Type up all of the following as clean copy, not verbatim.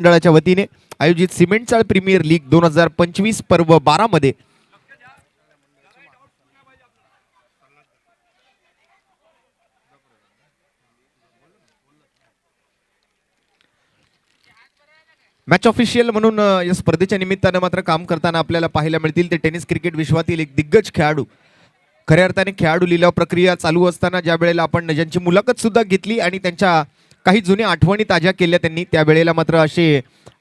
मंडळाच्या वतीने आयोजित सिमेंट चाळ प्रीमियर लीग 2025 पर्व 12 मध्ये मॅच ऑफिशियल म्हणून या स्पर्धेच्या निमित्तानं मात्र काम करताना आपल्याला पाहायला मिळतील ते टेनिस क्रिकेट विश्वातील एक दिग्गज खेळाडू. खऱ्या अर्थाने खेळाडू लिलाव प्रक्रिया चालू असताना ज्या वेळेला आपण ज्यांची मुलाखत सुद्धा घेतली आणि त्यांच्या काही जुन्या आठवणी ताज्या केल्या त्यांनी, त्यावेळेला मात्र असे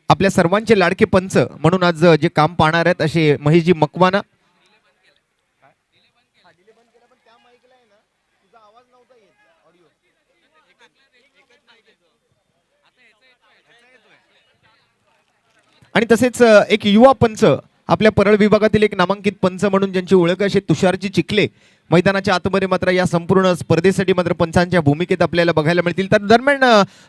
आपल्या सर्वांचे लाडके पंच म्हणून आज जे काम पाहणार आहेत असे महेशजी मकवाना. आणि तसेच एक युवा पंच आपल्या परळ विभागातील एक नामांकित पंच म्हणून ज्यांची ओळख असे तुषारजी चिखले मैदानाच्या आतमध्ये मात्र या संपूर्ण स्पर्धेसाठी मात्र पंचांच्या भूमिकेत आपल्याला बघायला मिळतील. तर दरम्यान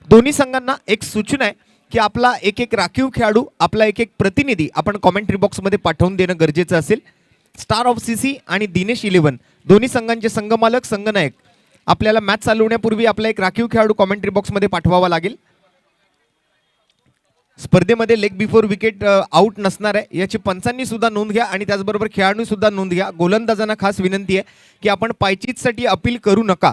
दोन्ही संघांना एक सूचना आहे की आपला एक एक राखीव खेळाडू, आपला एक एक प्रतिनिधी आपण कॉमेंट्री बॉक्समध्ये पाठवून देणं गरजेचं असेल. स्टार ऑफ सीसी आणि दिनेश 11 दोन्ही संघांचे संघमालक संघनायक आपल्याला मॅच चालवण्यापूर्वी आपला एक राखीव खेळाडू कॉमेंट्री बॉक्समध्ये पाठवावा लागेल. स्पर्धेमध्ये लेग बिफोर विकेट आउट नसणार आहे याची पंचांनी सुद्धा नोंद घ्या आणि त्याचबरोबर खेळाडू सुद्धा नोंद घ्या. गोलंदाजांना खास विनंती आहे की आपण पायचीतसाठी अपील करू नका.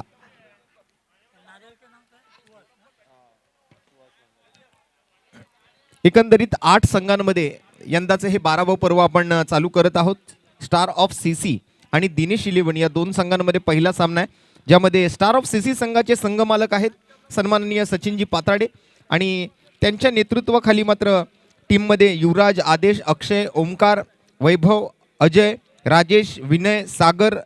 एकंदरीत 8 संघांमध्ये यंदाचे हे 12वं पर्व आपण चालू करत आहोत. स्टार ऑफ सीसी आणि दिनेश 11 या दोन संघांमध्ये पहिला सामना आहे ज्यामध्ये स्टार ऑफ सीसी संघाचे संघमालक आहेत सन्माननीय सचिनजी पाताडे आणि त्यांच्या नेतृत्वाखाली मात्र टीममध्ये युवराज, आदेश, अक्षय, ओमकार, वैभव, अजय, राजेश, विनय, सागर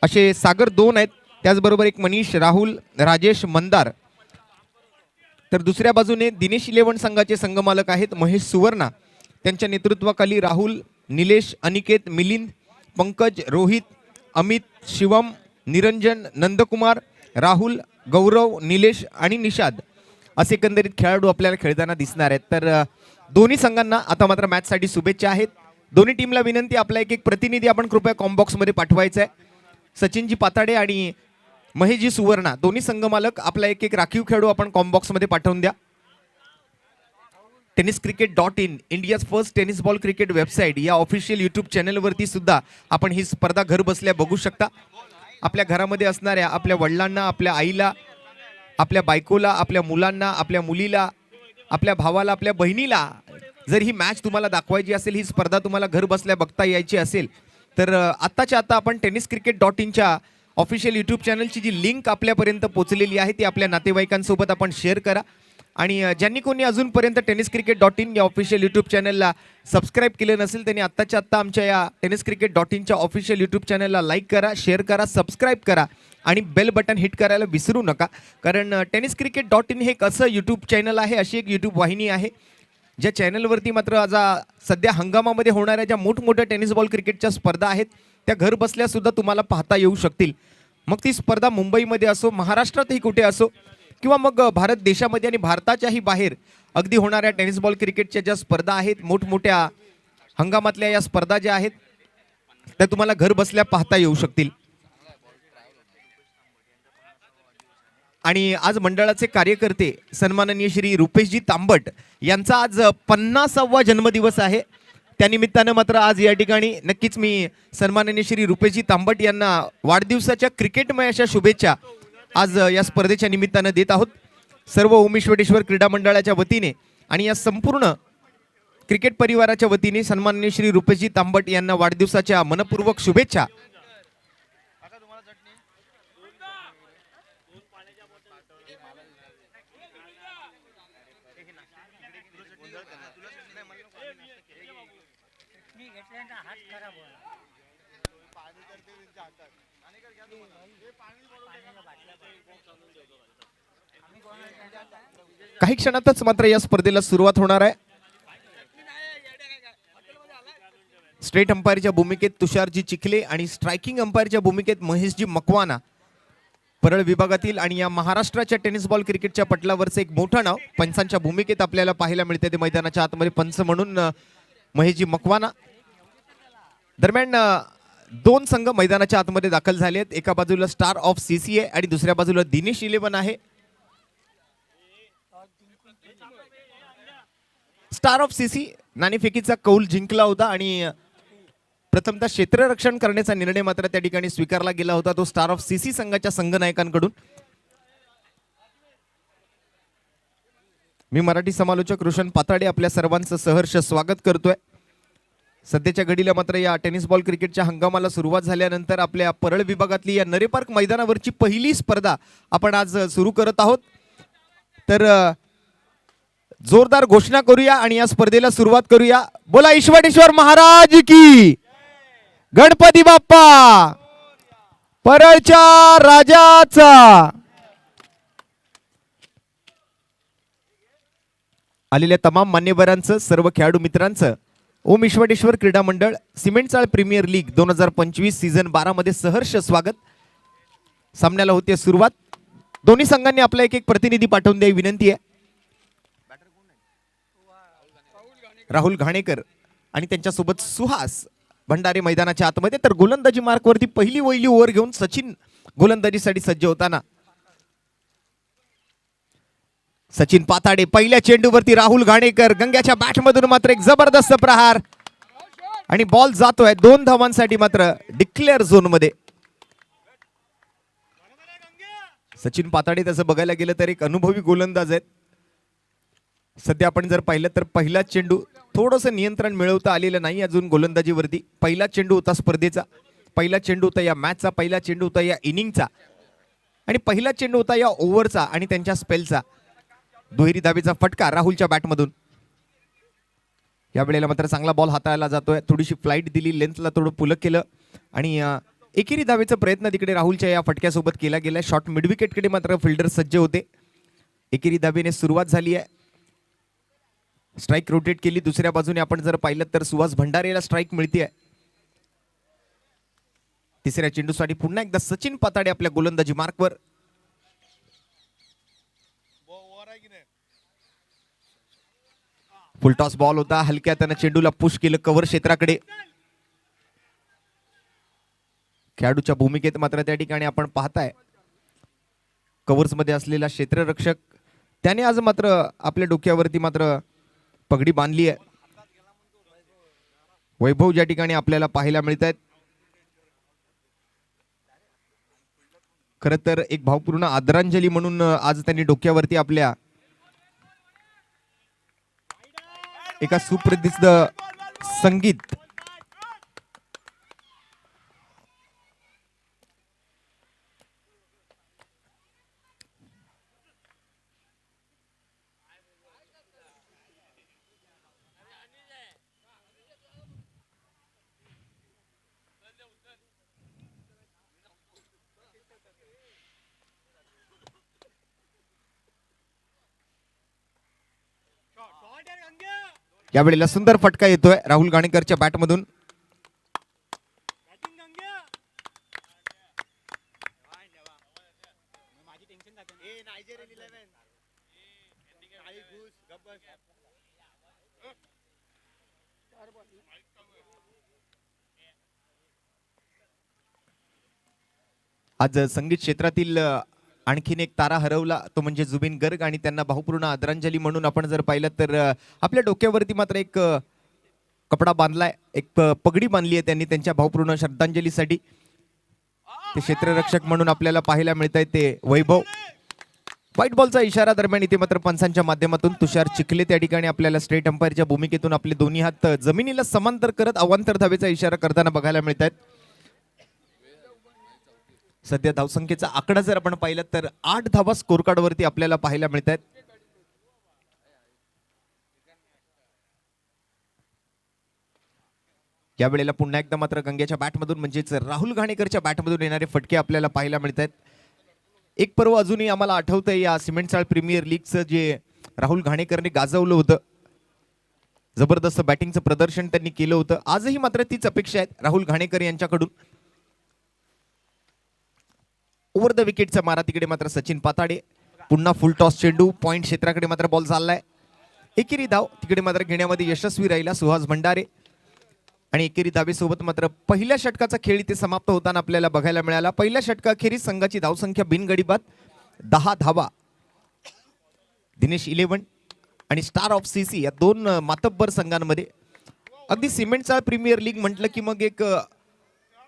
असे सागर 2 आहेत. त्याचबरोबर एक मनीष, राहुल, राजेश, मंदार. तर दुसऱ्या बाजूने दिनेश 11 संघाचे संघमालक आहेत महेश सुवर्णा. त्यांच्या नेतृत्वाखाली राहुल, निलेश, अनिकेत, मिलिंद, पंकज, रोहित, अमित, शिवम, निरंजन, नंदकुमार, राहुल, गौरव, निलेश आणि निषाद असे एकंदरीत खेळाडू आपल्याला खेळताना दिसणार आहेत. तर दोन्ही संघांना आता मात्र मॅचसाठी शुभेच्छा आहेत. दोन्ही टीमला विनंती आपला एक एक प्रतिनिधी आपण कृपया कॉम्बॉक्समध्ये पाठवायचा आहे. सचिनजी पाताडे आणि महेशजी सुवर्णा दोन्ही संघमालक आपला एक एक राखीव खेळाडू आपण कॉम्बॉक्समध्ये पाठवून द्या. tenniscricket.in India's first tennis ball cricket website या ऑफिशियल यूट्यूब चॅनलवरती सुद्धा आपण ही स्पर्धा घर बसल्या बघू शकता. आपल्या घरामध्ये असणाऱ्या आपल्या वडिलांना, आपल्या आईला, आपल्या बायकोला, आपल्या मुलांना, आपल्या मुलीला, आपल्या भावाला, आपल्या बहिणीला जर ही मॅच तुम्हाला दाखवायची असेल, ही स्पर्धा तुम्हाला घर बसल्या बघता यायची असेल तर आत्ताच्या आता आपण tenniscricket.inच्या ऑफिशियल यूट्यूब चॅनलची जी लिंक आपल्यापर्यंत पोहोचलेली आहे ती आपल्या नातेवाईकांसोबत आपण शेअर करा. आणि ज्यांनी कोणी अजूनपर्यंत tenniscricket.in या ऑफिशियल यूट्यूब चॅनलला सबस्क्राईब केलं नसेल त्यांनी आत्ताच्या आत्ता आमच्या या tenniscricket.inच्या ऑफिशियल यूट्यूब चॅनलला लाईक करा, शेअर करा, सबस्क्राईब करा आणि बेल बटन हिट करायला विसरू नका. कारण tenniscricket.in हे एक असं यूट्यूब चॅनल आहे, अशी एक यूट्यूब वाहिनी आहे ज्या चॅनलवरती मात्र आज सध्या हंगामामध्ये होणाऱ्या ज्या मोठमोठ्या टेनिस बॉल क्रिकेटच्या स्पर्धा आहेत त्या घर बसल्या सुद्धा तुम्हाला पाहता येऊ शकतील. मग ती स्पर्धा मुंबईमध्ये असो, महाराष्ट्रातही कुठे असो किंवा मग भारत देशामध्ये आणि भारताच्याही बाहेर अगदी होणाऱ्या टेनिस बॉल क्रिकेटच्या ज्या स्पर्धा आहेत, मोठमोठ्या हंगामातल्या या स्पर्धा ज्या आहेत त्या तुम्हाला घर बसल्या पाहता येऊ शकतील. आणि आज मंडळाचे कार्यकर्ते सन्माननीय श्री रुपेशजी तांबट यांचा आज 50वा जन्मदिवस आहे. त्यानिमित्तानं मात्र आज या ठिकाणी नक्कीच मी सन्माननीय श्री रुपेशजी तांबट यांना वाढदिवसाच्या क्रिकेटमय अशा शुभेच्छा आज या स्पर्धेच्या निमित्तानं देत आहोत. सर्व ओमेश्वरेश्वर क्रीडा मंडळाच्या वतीने आणि या संपूर्ण क्रिकेट परिवाराच्या वतीने सन्माननीय श्री रुपेशजी तांबट यांना वाढदिवसाच्या मनपूर्वक शुभेच्छा. काही क्षणातच मात्र या स्पर्धेला सुरुवात होणार आहे. स्टेट अंपायरच्या भूमिकेत तुषारजी चिखले आणि स्ट्रायकिंग अंपायरच्या भूमिकेत महेशजी मकवाना. परळ विभागातील आणि या महाराष्ट्राच्या टेनिस बॉल क्रिकेटच्या पटलावरचं एक मोठं नाव पंचांच्या भूमिकेत आपल्याला पाहायला मिळते ते मैदानाच्या आतमध्ये पंच म्हणून महेशजी मकवाना. दरम्यान दोन संघ मैदानाच्या आतमध्ये दाखल झाले आहेत. एका बाजूला स्टार ऑफ सीसी आहे आणि दुसऱ्या बाजूला दिनेश 11 आहे. स्टार ऑफ सीसी नाणेफेकीचा कौल जिंकला होता आणि प्रथमतः क्षेत्ररक्षण करण्याचा निर्णय मात्र त्या ठिकाणी स्वीकारला गेला होता तो स्टार ऑफ सीसी संघाच्या संघनायकांकडून. मी मराठी समालोचक रोशन पाताडे आपल्या सर्वांचं सहर्ष स्वागत करतोय. सध्याच्या घडीला मात्र या टेनिस बॉल क्रिकेटच्या हंगामाला सुरुवात झाल्यानंतर आपल्या परळ विभागातली या नरे पार्क मैदानावरची पहिली स्पर्धा आपण आज सुरू करत आहोत. तर जोरदार घोषणा करूया आणि या स्पर्धेला सुरुवात करूया. बोला ईश्वरेश्वर महाराज की, गणपती बाप्पा, परळच्या राजाचा. आलेल्या तमाम मान्यवरांचं, सर्व खेळाडू मित्रांचं ओम ईश्वरेश्वर क्रीडा मंडळ सिमेंटचाळ प्रीमियर लीग 2025 सीझन 12 मध्ये सहर्ष स्वागत. सामन्याला होते सुरुवात. दोन्ही संघांनी आपला एक प्रतिनिधी पाठवून द्यावी विनंती आहे. राहुल घाणेकर आणि त्यांच्यासोबत सुहास भंडारे मैदानाच्या आतमध्ये. तर गोलंदाजी मार्कवरती पहिली वहिली ओव्हर घेऊन सचिन गोलंदाजीसाठी सज्ज होताना सचिन पाताडे. पहिल्या चेंडूवरती राहुल घाणेकर, गंग्याच्या बॅटमधून मात्र एक जबरदस्त प्रहार आणि बॉल जातोय 2 धावांसाठी मात्र डिक्लेअर झोन मध्ये. सचिन पाताडे तसं बघायला गेलं तर एक अनुभवी गोलंदाज आहेत. सध्या आपण जर पाहिलं तर पहिला चेंडू थोडंसं नियंत्रण मिळवता आलेलं नाही अजून गोलंदाजीवरती. पहिला चेंडू होता स्पर्धेचा, पहिला चेंडू होता या मॅचचा, पहिला चेंडू होता या इनिंगचा आणि पहिला चेंडू होता या ओव्हरचा आणि त्यांच्या स्पेलचा. दुहेरी धावेचा फटका राहुलच्या बॅटमधून. या वेळेला मात्र चांगला बॉल हाताळला जातोय. थोडीशी फ्लाईट दिली, लेंथला थोडं पुलक केलं आणि एकेरी धावेचा प्रयत्न तिकडे राहुलच्या या फटक्यासोबत केला गेला. शॉर्ट मिडविकेटकडे मात्र फिल्डर सज्ज होते. एकेरी धावेने सुरुवात झाली आहे. स्ट्राईक रोटेट केली. दुसऱ्या बाजूने आपण जर पाहिलं तर सुहास भंडारेला स्ट्राईक मिळते. तिसऱ्या चेंडूसाठी पुन्हा एकदा सचिन पाताडे आपल्या गोलंदाजी मार्कवर. फुलटॉस बॉल होता. हलक्या त्यानं चेंडूला पुश केलं कव्हर क्षेत्राकडे. खेळाडूच्या भूमिकेत मात्र त्या ठिकाणी आपण पाहताय कव्हर्स मध्ये असलेला क्षेत्ररक्षक, त्याने आज मात्र आपल्या डोक्यावरती मात्र पगडी बांधली आहे. वैभव ज्या ठिकाणी आपल्याला पाहायला मिळत आहेत. खर तर एक भावपूर्ण आदरांजली म्हणून आज त्यांनी डोक्यावरती आपल्या एका सुप्रसिद्ध संगीत यावेळेला सुंदर फटका येतोय राहुल घाणेकरच्या बॅटमधून. आज संगीत क्षेत्रातील आणखीन एक तारा हरवला तो म्हणजे जुबिन गर्ग आणि त्यांना भावपूर्ण आदरांजली म्हणून आपण जर पाहिलं तर आपल्या डोक्यावरती मात्र एक कपडा बांधलाय, एक पगडी बांधली आहे त्यांनी त्यांच्या भावपूर्ण श्रद्धांजलीसाठी. ते क्षेत्ररक्षक म्हणून आपल्याला पाहायला मिळत आहे ते वैभव. व्हाईट बॉलचा इशारा दरम्यान इथे मात्र पंचांच्या माध्यमातून तुषार चिखले त्या ठिकाणी आपल्याला स्टेट अंपायरच्या भूमिकेतून आपले दोन्ही हात जमिनीला समांतर करत अवांतर धावेचा इशारा करताना बघायला मिळत आहेत. सध्या धावसंख्येचा आकडा जर आपण पाहिलं तर 8 धावा स्कोर कार्ड वरती आपल्याला पाहायला मिळत आहेत. या वेळेला पुन्हा एकदा मात्र गंग्याच्या बॅटमधून म्हणजेच राहुल घाणेकरच्या बॅटमधून येणारे फटके आपल्याला पाहायला मिळत आहेत. एक पर्व अजूनही आम्हाला आठवतंय या सिमेंटचाळ प्रीमियर लीगचं जे राहुल घाणेकरने गाजवलं होतं. जबरदस्त बॅटिंगचं प्रदर्शन त्यांनी केलं होतं. आजही मात्र तीच अपेक्षा आहे राहुल घाणेकर यांच्याकडून. ओव्हर द विकेटचा मारा तिकडे मात्र सचिन पाताडे. पुन्हा फुल टॉस चेंडू पॉइंट क्षेत्राकडे मात्र बॉल चाललाय. एकेरी धाव तिकडे मात्र घेण्यामध्ये यशस्वी राहिला सुहास भंडारे आणि एकेरी धावेसोबत मात्र पहिल्या षटकाचा खेळ इथे समाप्त होताना आपल्याला बघायला मिळाला. पहिल्या षटकाखेरीज संघाची धावसंख्या बिनगडी बाद 10 धावा. दिनेश 11 आणि स्टार ऑफ सीसी या दोन मातब्बर संघांमध्ये. अगदी सिमेंटचा प्रीमियर लीग म्हटलं की मग एक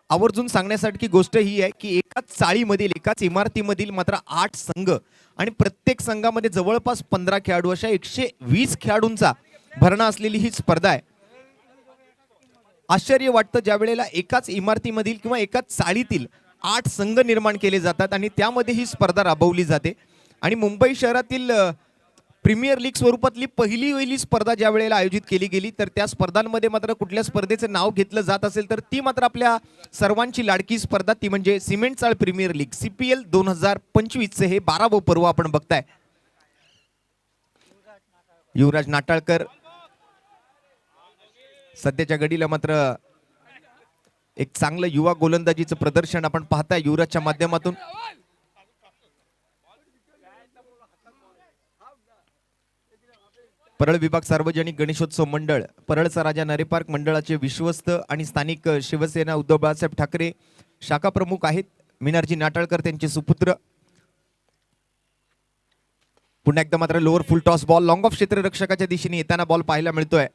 आवर्जून सांगण्यासारखी गोष्ट ही आहे की एकाच चाळीमधील एकाच इमारतीमधील मात्र 8 संघ आणि प्रत्येक संघामध्ये जवळपास 15 खेळाडू अशा 120 खेळाडूंचा भरणा असलेली ही स्पर्धा आहे. आश्चर्य वाटतं ज्या वेळेला एकाच इमारतीमधील किंवा एकाच चाळीतील 8 संघ निर्माण केले जातात आणि त्यामध्ये ही स्पर्धा राबवली जाते. आणि मुंबई शहरातील प्रीमियर लीग स्वरूपातली पहिली स्पर्धा ज्या वेळेला आयोजित केली गेली तर त्या स्पर्धांमध्ये मात्र कुठल्या स्पर्धेचं नाव घेतलं जात असेल तर ती मात्र आपल्या सर्वांची लाडकी स्पर्धा ती म्हणजे सिमेंट चाळ प्रीमियर लीग CPL 2025 चे हे 12वं पर्व आपण बघताय. युवराज नाटाळकर सध्याच्या घडीला मात्र एक चांगलं युवा गोलंदाजीचं प्रदर्शन आपण पाहताय युवराजच्या माध्यमातून. परळ विभाग सार्वजनिक गणेशोत्सव मंडळ, परळचा राजा नरे पार्क मंडळाचे विश्वस्त आणि स्थानिक शिवसेना उद्धव बाळासाहेब ठाकरे शाखा प्रमुख आहेत मिनारजी नाटाळकर त्यांचे सुपुत्र. पुन्हा एकदा मात्र lower full toss ball long off क्षेत्ररक्षकाच्या दिशेने येताना बॉल पाहायला मिळतोय.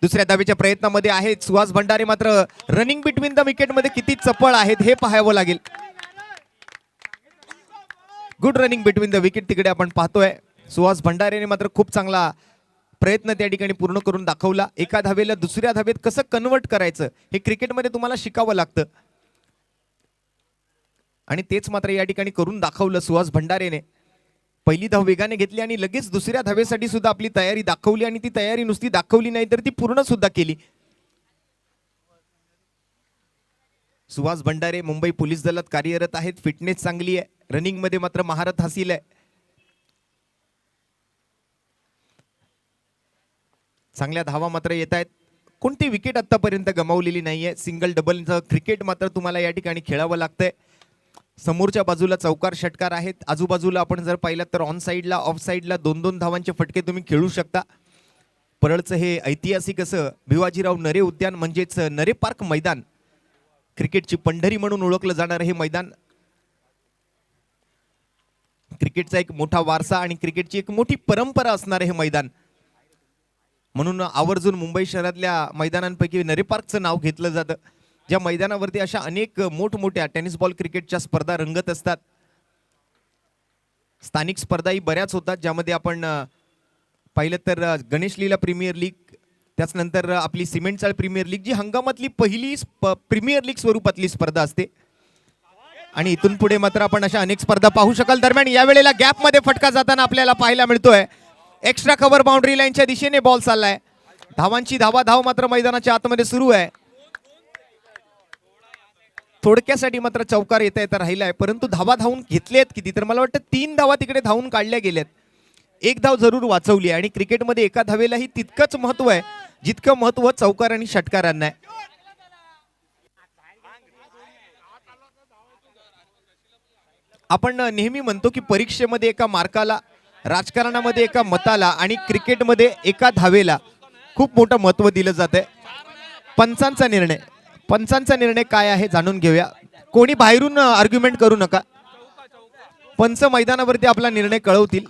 दुसऱ्या धावेच्या प्रयत्नामध्ये आहेत सुहास भंडारे मात्र रनिंग बिटवीन द विकेट मध्ये किती चपळ आहेत हे पाहावं लागेल. Good running between the wicket तिकडे आपण पाहतोय. सुहास भंडारेने मात्र खूप चांगला प्रयत्न त्या ठिकाणी पूर्ण करून दाखवला. एका धावेला दुसऱ्या धावेत कसं कन्वर्ट करायचं हे क्रिकेटमध्ये तुम्हाला शिकावं लागतं आणि तेच मात्र या ठिकाणी करून दाखवलं सुहास भंडारेने. पहिली धाव वेगाने घेतली आणि लगेच दुसऱ्या धावेसाठी सुद्धा आपली तयारी दाखवली आणि ती तयारी नुसती दाखवली नाही तर ती पूर्ण सुद्धा केली. सुहास भंडारे मुंबई पोलीस दलात कार्यरत आहेत. फिटनेस चांगली आहे, रनिंग मध्ये मात्र महारत हासिल आहे. चांगल्या धावा मात्र येत आहेत. कोणती विकेट आतापर्यंत गमावलेली नाहीये. सिंगल डबलचं क्रिकेट मात्र तुम्हाला या ठिकाणी खेळावं लागतंय. समोरच्या बाजूला चौकार षटकार आहेत. आजूबाजूला आपण जर पाहिलं तर ऑन साईडला ऑफ साईडला 2-2 धावांचे फटके तुम्ही खेळू शकता. परळचं हे ऐतिहासिक असं भिवाजीराव नरे उद्यान म्हणजेच नरे पार्क मैदान, क्रिकेटची पंढरी म्हणून ओळखलं जाणारं हे मैदान, क्रिकेटचा एक मोठा वारसा आणि क्रिकेटची एक मोठी परंपरा असणारे हे मैदान. म्हणून आवर्जून मुंबई शहरातल्या मैदानांपैकी नरे पार्कचं नाव घेतलं जातं. ज्या मैदानावरती अशा अनेक मोठमोठ्या टेनिस बॉल क्रिकेटच्या स्पर्धा रंगत असतात. स्थानिक स्पर्धाही बऱ्याच होतात ज्यामध्ये आपण पाहिलं तर गणेश लीला प्रीमियर लीग, त्याचनंतर आपली सिमेंट चाळ प्रीमियर लीग जी हंगामातली पहिली प्रीमियर लीग स्वरूपातली स्पर्धा असते. आणि इथून पुढे मात्र आपण अशा अनेक स्पर्धा पाहू शकाल. दरम्यान या वेळेला गॅप मध्ये फटका जाताना आपल्याला पाहायला मिळतोय. एक्स्ट्रा कव्हर बाउंड्री लाईनच्या दिशेने बॉल चाललाय. धावांची धाव मात्र मैदानाच्या आतमध्ये सुरू आहे. थोडक्यासाठी मात्र चौकार येता राहिलाय परंतु धावा धावून घेतलेत किती तर मला वाटतं 3 धावा तिकडे धावून काढल्या गेल्यात. 1 धाव जरूर वाचवली आणि क्रिकेटमध्ये एका धावेलाही तितकंच महत्व आहे जितकं महत्व चौकार आणि षटकारांना आहे. आपण नेहमी म्हणतो की परीक्षेमध्ये एका मार्काला, राजकारणामध्ये एका मताला आणि क्रिकेटमध्ये एका धावेला खूप मोठं महत्व दिलं जातंय. पंचांचा निर्णय काय आहे जाणून घेऊया. कोणी बाहेरून आर्ग्युमेंट करू नका. पंच मैदानावरती आपला निर्णय कळवतील.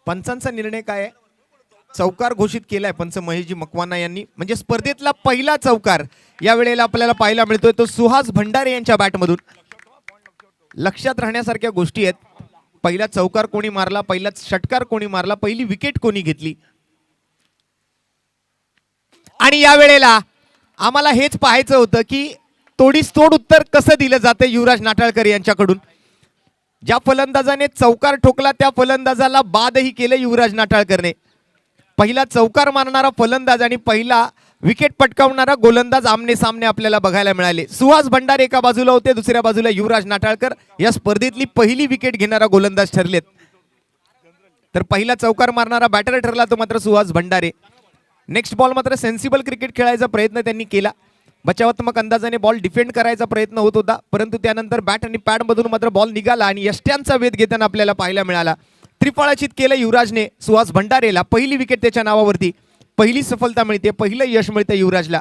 पंचांचा निर्णय काय आहे? चौकार घोषित केलाय पंच महेशजी मकवाना यांनी. म्हणजे स्पर्धेतला पहिला चौकार या वेळेला आपल्याला पाहायला मिळतोय तो सुहास भंडारे यांच्या बॅटमधून. लक्षात राहण्यासारख्या गोष्टी आहेत. पहिला चौकार कोणी मारला, पहिला षटकार कोणी मारला, पहिली विकेट कोणी घेतली. आणि या वेळेला आम्हाला हेच पाहायचं होतं की तोडीस तोड उत्तर कसं दिलं जातं युवराज नाटाळकर यांच्याकडून. ज्या फलंदाजाने चौकार ठोकला त्या फलंदाजाला बादही केलं युवराज नाटाळकरने. पहिला चौकार मारणारा फलंदाज आणि पहिला विकेट पटकावणारा गोलंदाज आमने सामने आपल्याला बघायला मिळाले. सुहास भंडारे एका बाजूला होते, दुसऱ्या बाजूला युवराज नाटाळकर या स्पर्धेतली पहिली विकेट घेणारा गोलंदाज ठरलेत. तर पहिला चौकार मारणारा बॅटर ठरला तो मात्र सुहास भंडारे. नेक्स्ट बॉल मात्र सेन्सिबल क्रिकेट खेळायचा प्रयत्न त्यांनी केला. बचावात्मक अंदाजाने बॉल डिफेंड करायचा प्रयत्न होत होता परंतु त्यानंतर बॅट आणि पॅड मधून मात्र बॉल निघाला आणि यष्ट्यांचा वेध घेताना आपल्याला पाहायला मिळाला. त्रिफळाचीत केलं युवराजने सुहास भंडारेला. पहिली विकेट त्याच्या नावावरती, पहिली सफलता मिळते, पहिलं यश मिळतं युवराजला.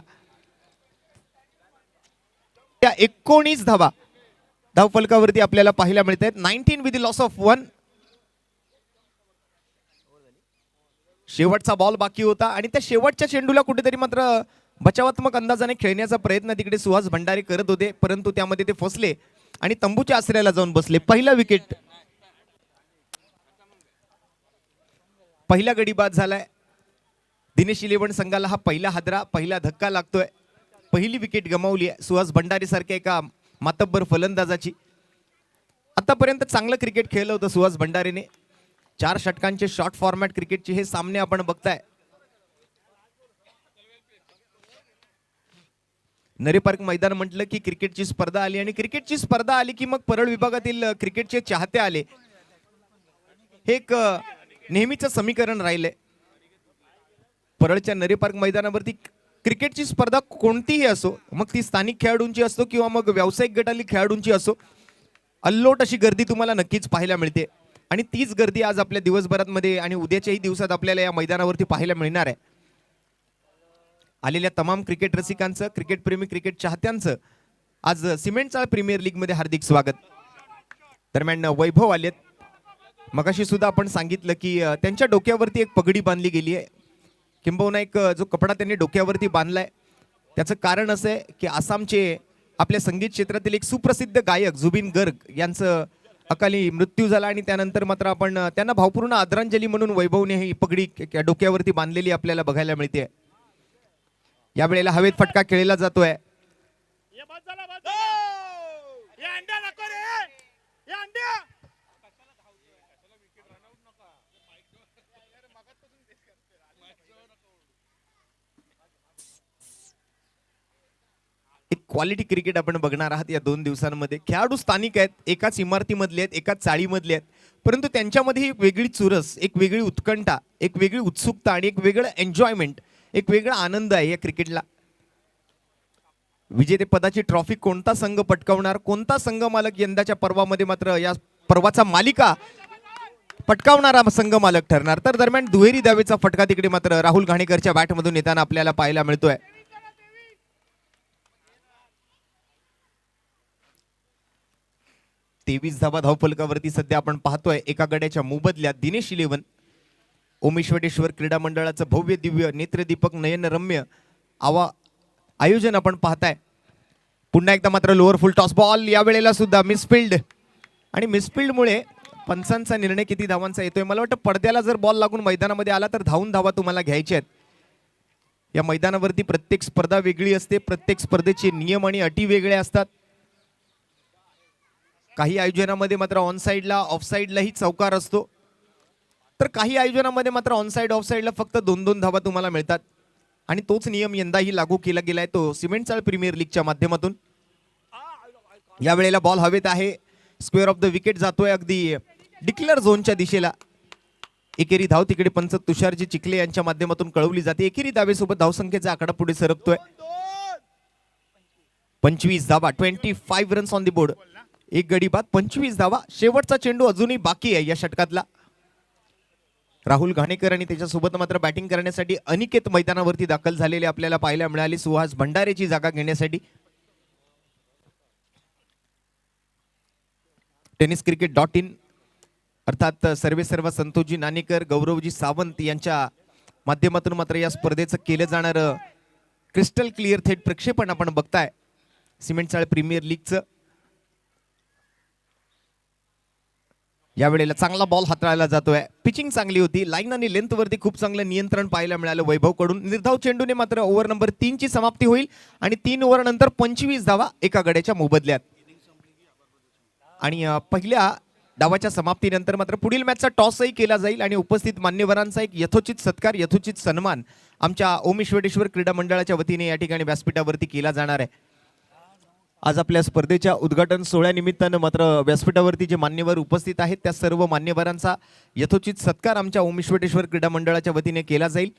त्या 19 धावा धावफलकावरती आपल्याला पाहायला मिळत आहेत. 19 विथ द लॉस ऑफ 1. शेवटचा बॉल बाकी होता आणि त्या शेवटच्या चेंडूला कुठेतरी मात्र बचावात्मक अंदाजाने खेळण्याचा प्रयत्न तिकडे सुहास भंडारे करत होते, परंतु त्यामध्ये ते फसले आणि तंबूच्या आश्रयाला जाऊन बसले. पहिला विकेट, पहिला गडी बाद झालाय. दिनेश इलेव्हन संघाला हा पहिला हादरा, पहिला धक्का लागतोय. पहिली विकेट गमावली आहे सुहास भंडारे सारख्या एका मातब्बर फलंदाजाची. आतापर्यंत चांगलं क्रिकेट खेळलं होतं सुहास भंडारेने. 4 षटकांचे शॉर्ट फॉर्मॅट क्रिकेटचे हे सामने आपण बघताय. नरे पार्क मैदान म्हटलं की क्रिकेटची स्पर्धा आली आणि क्रिकेटची स्पर्धा आली की मग परळ विभागातील क्रिकेटचे चाहते आले. हे एक नेहमीचं समीकरण राहिलंय. परळच्या नरे पार्क मैदानावरती क्रिकेटची स्पर्धा कोणतीही असो, मग ती स्थानिक खेळाडूंची असो किंवा मग व्यावसायिक गटातील खेळाडूंची असो, अल्लोट अशी गर्दी तुम्हाला नक्कीच पाहायला मिळते. आणि तीच गर्दी आज आपल्या दिवसभरामध्ये आणि उद्याच्याही दिवसात आपल्याला या मैदानावरती पाहायला मिळणार आहे. आलेल्या तमाम क्रिकेट रसिकांचं, क्रिकेट प्रेमी, क्रिकेट चाहत्यांचं आज सिमेंट चाळ प्रीमियर लीग मध्ये हार्दिक स्वागत. दरम्यान वैभव आलेत. मगाशी सुद्धा आपण सांगितलं की त्यांच्या डोक्यावरती एक पगडी बांधली गेली आहे, किंबहुना एक जो कपडा त्यांनी डोक्यावरती बांधलाय त्याचं कारण असं आहे की आसामचे आपल्या संगीत क्षेत्रातील एक सुप्रसिद्ध गायक जुबिन गर्ग यांचं अकाली मृत्यू झाला आणि त्यानंतर मात्र आपण त्यांना भावपूर्ण आदरांजली म्हणून वैभवने ही पगडी डोक्यावरती बांधलेली आपल्याला बघायला मिळते. यावेळेला हवेत फटका खेळला जातोय. एक क्वालिटी क्रिकेट आपण बघणार आहात या 2 दिवसांमध्ये. खेळाडू स्थानिक आहेत, एकाच इमारतीमधले आहेत, एकाच चाळीमधले आहेत, परंतु त्यांच्यामध्ये एक वेगळी चुरस, एक वेगळी उत्कंठा, एक वेगळी उत्सुकता आणि एक वेगळं एन्जॉयमेंट, एक वेगळा आनंद आहे या क्रिकेटला. विजेतेपदाची ट्रॉफी कोणता संघ पटकावणार, कोणता संघ मालक यंदाच्या पर्वामध्ये मात्र या पर्वाचा मालिका पटकावणारा संघ मालक ठरणार. तर दरम्यान दुहेरी दावेचा फटका तिकडे मात्र राहुल घाणेकरच्या बॅटमधून येताना आपल्याला पाहायला मिळतोय. तेवीस धावा धावफलकावरती सध्या आपण पाहतोय. एका गड्याच्या मोबदल्यात दिनेश इलेव्हन, ओमेश्वरेश्वर क्रीडा मंडळाचं भव्य दिव्य नेत्रदीपक नयनरम्य आयोजन आपण पाहताय. पुन्हा एकदा मात्र लोअर फुल टॉस बॉल, या वेळेला सुद्धा मिसफिल्ड आणि मिसफिल्डमुळे पंचांचा निर्णय किती धावांचा येतोय. मला वाटतं पडद्याला जर बॉल लागून मैदानामध्ये आला तर धावून धावा तुम्हाला घ्यायच्या आहेत. या मैदानावरती प्रत्येक स्पर्धा वेगळी असते, प्रत्येक स्पर्धेचे नियम आणि अटी वेगळे असतात. काही आयोजनामध्ये मात्र ऑन साइडला ऑफ साइडलाही चौकार असतो, तर काही आयोजनामध्ये मात्र ऑन साइड ऑफ साइडला फक्त 2-2 धावा तुम्हाला मिळतात. आणि तोच नियम यंदाही लागू केला गेलाय, तो सिमेंट चाळ प्रीमियर लीगच्या माध्यमातून. या वेळेला बॉल हवेत आहे, स्क्वेअर ऑफ द विकेट जातोय अगदी डिक्लेअर झोनच्या दिशेला. एकेरी धाव तिकडे पंच तुषारजी चिखले यांच्या माध्यमातून कळवली जाते. एकेरी धावेसोबत धावसंख्येचा आकडा पुढे सरकतोय. 25 धावा, 25 रन्स ऑन द बोर्ड. एक गडी बाद, 25 धावा. शेवटचा चेंडू अजूनही बाकी आहे या षटकातला. राहुल घाणेकर आणि त्याच्यासोबत मात्र बॅटिंग करण्यासाठी अनिकेत मैदानावरती दाखल झालेले आपल्याला पाहायला मिळाले सुहास भंडारेची जागा घेण्यासाठी. tenniscricket.in अर्थात सर्वेसर्वा संतोषजी नाणेकर, गौरवजी सावंत यांच्या माध्यमातून मात्र या स्पर्धेचं केलं जाणारं क्रिस्टल क्लिअर थेट प्रक्षेपण आपण बघताय सिमेंट चाळ प्रीमियर लीगचं. या वेळेला चांगला बॉल हाताळला जातोय. पिचिंग चांगली होती, लाईन आणि लेंथ वरती खूप चांगलं नियंत्रण पाहायला मिळालं वैभव कडून. निर्धाव चेंडूने मात्र ओव्हर नंबर 3 ची समाप्ती होईल आणि 3 ओव्हर नंतर 25 धावा एका गड्याच्या मोबदल्यात. आणि पहिल्या डावाच्या समाप्तीनंतर मात्र पुढील मॅचचा टॉसही केला जाईल आणि उपस्थित मान्यवरांचा एक यथोचित सत्कार, यथोचित सन्मान आमच्या ओमेश्वरेश्वर क्रीडा मंडळाच्या वतीने या ठिकाणी व्यासपीठावरती केला जाणार आहे. आज आपल्या स्पर्धेच्या उद्घाटन सोहळ्यानिमित्तानं मात्र व्यासपीठावरती जे मान्यवर उपस्थित आहेत त्या सर्व मान्यवरांचा यथोचित सत्कार आमच्या ओमेश्वरेश्वर क्रीडा मंडळाच्या वतीने केला जाईल.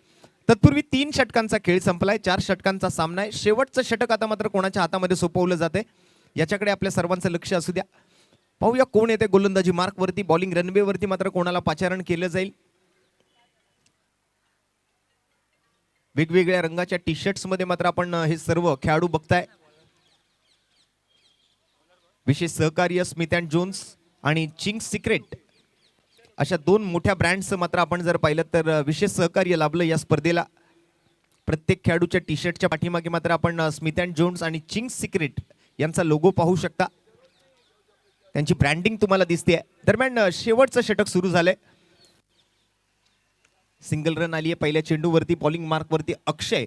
तत्पूर्वी 3 षटकांचा खेळ संपलाय, 4 षटकांचा सामना आहे. शेवटचं षटक आता मात्र कोणाच्या हातामध्ये सोपवलं जाते याच्याकडे आपल्या सर्वांचं लक्ष असू द्या. पाहूया कोण येते गोलंदाजी मार्क वरती. बॉलिंग रनवे वरती मात्र कोणाला पाचारण केलं जाईल. वेगवेगळ्या रंगाच्या टी शर्ट्स मध्ये मात्र आपण हे सर्व खेळाडू बघताय. विशेष सहकार्य स्मिथ अँड जोन्स आणि चिंग्स सिक्रेट अशा दोन मोठ्या ब्रँड्सचं मात्र आपण जर पाहिलं तर विशेष सहकार्य लाभलं या स्पर्धेला. प्रत्येक खेळाडूच्या टी शर्टच्या पाठीमागे मात्र आपण स्मिथ अँड जोन्स आणि चिंग्स सिक्रेट यांचा लोगो पाहू शकता. त्यांची ब्रँडिंग तुम्हाला दिसते. दरम्यान शेवटचं षटक सुरू झालंय. सिंगल रन आली आहे पहिल्या चेंडूवरती. बॉलिंग मार्क वरती अक्षय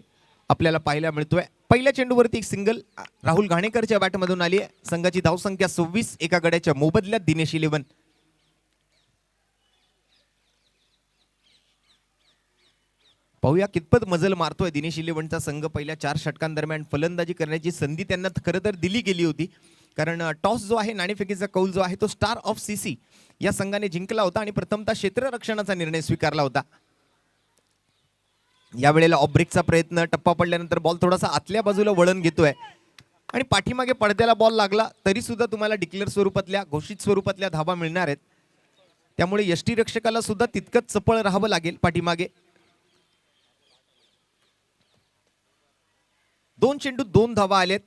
आपल्याला पाहायला मिळतोय. पहिल्या चेंडूवरती एक सिंगल राहुल घाणेकरच्या बॅटमधून आली आहे. संघाची धावसंख्या 26. एका गड्याच्या मोबदल्यात दिनेश 11. पाहूया कितपत मजल मारतोय दिनेश 11चा संघ. पहिल्या 4 षटकांदरम्यान फलंदाजी करण्याची संधी त्यांना खरं तर दिली गेली होती, कारण टॉस जो आहे, नाणेफेकीचा कौल जो आहे तो स्टार ऑफ सीसी या संघाने जिंकला होता आणि प्रथमतः क्षेत्ररक्षणाचा निर्णय स्वीकारला होता. यावेळेला ऑफ ब्रेकचा प्रयत्न. टप्पा पडल्यानंतर बॉल थोडासा आतल्या बाजूला वळण घेतोय आणि पाठीमागे पडद्याला बॉल लागला तरी सुद्धा तुम्हाला डिक्लेअर स्वरूपातल्या, घोषित स्वरूपातल्या धावा मिळणार आहेत. त्यामुळे यष्टीरक्षकाला सुद्धा तितकंच चपळ राहावं लागेल पाठीमागे. 2 चेंडू 2 धावा आलेत.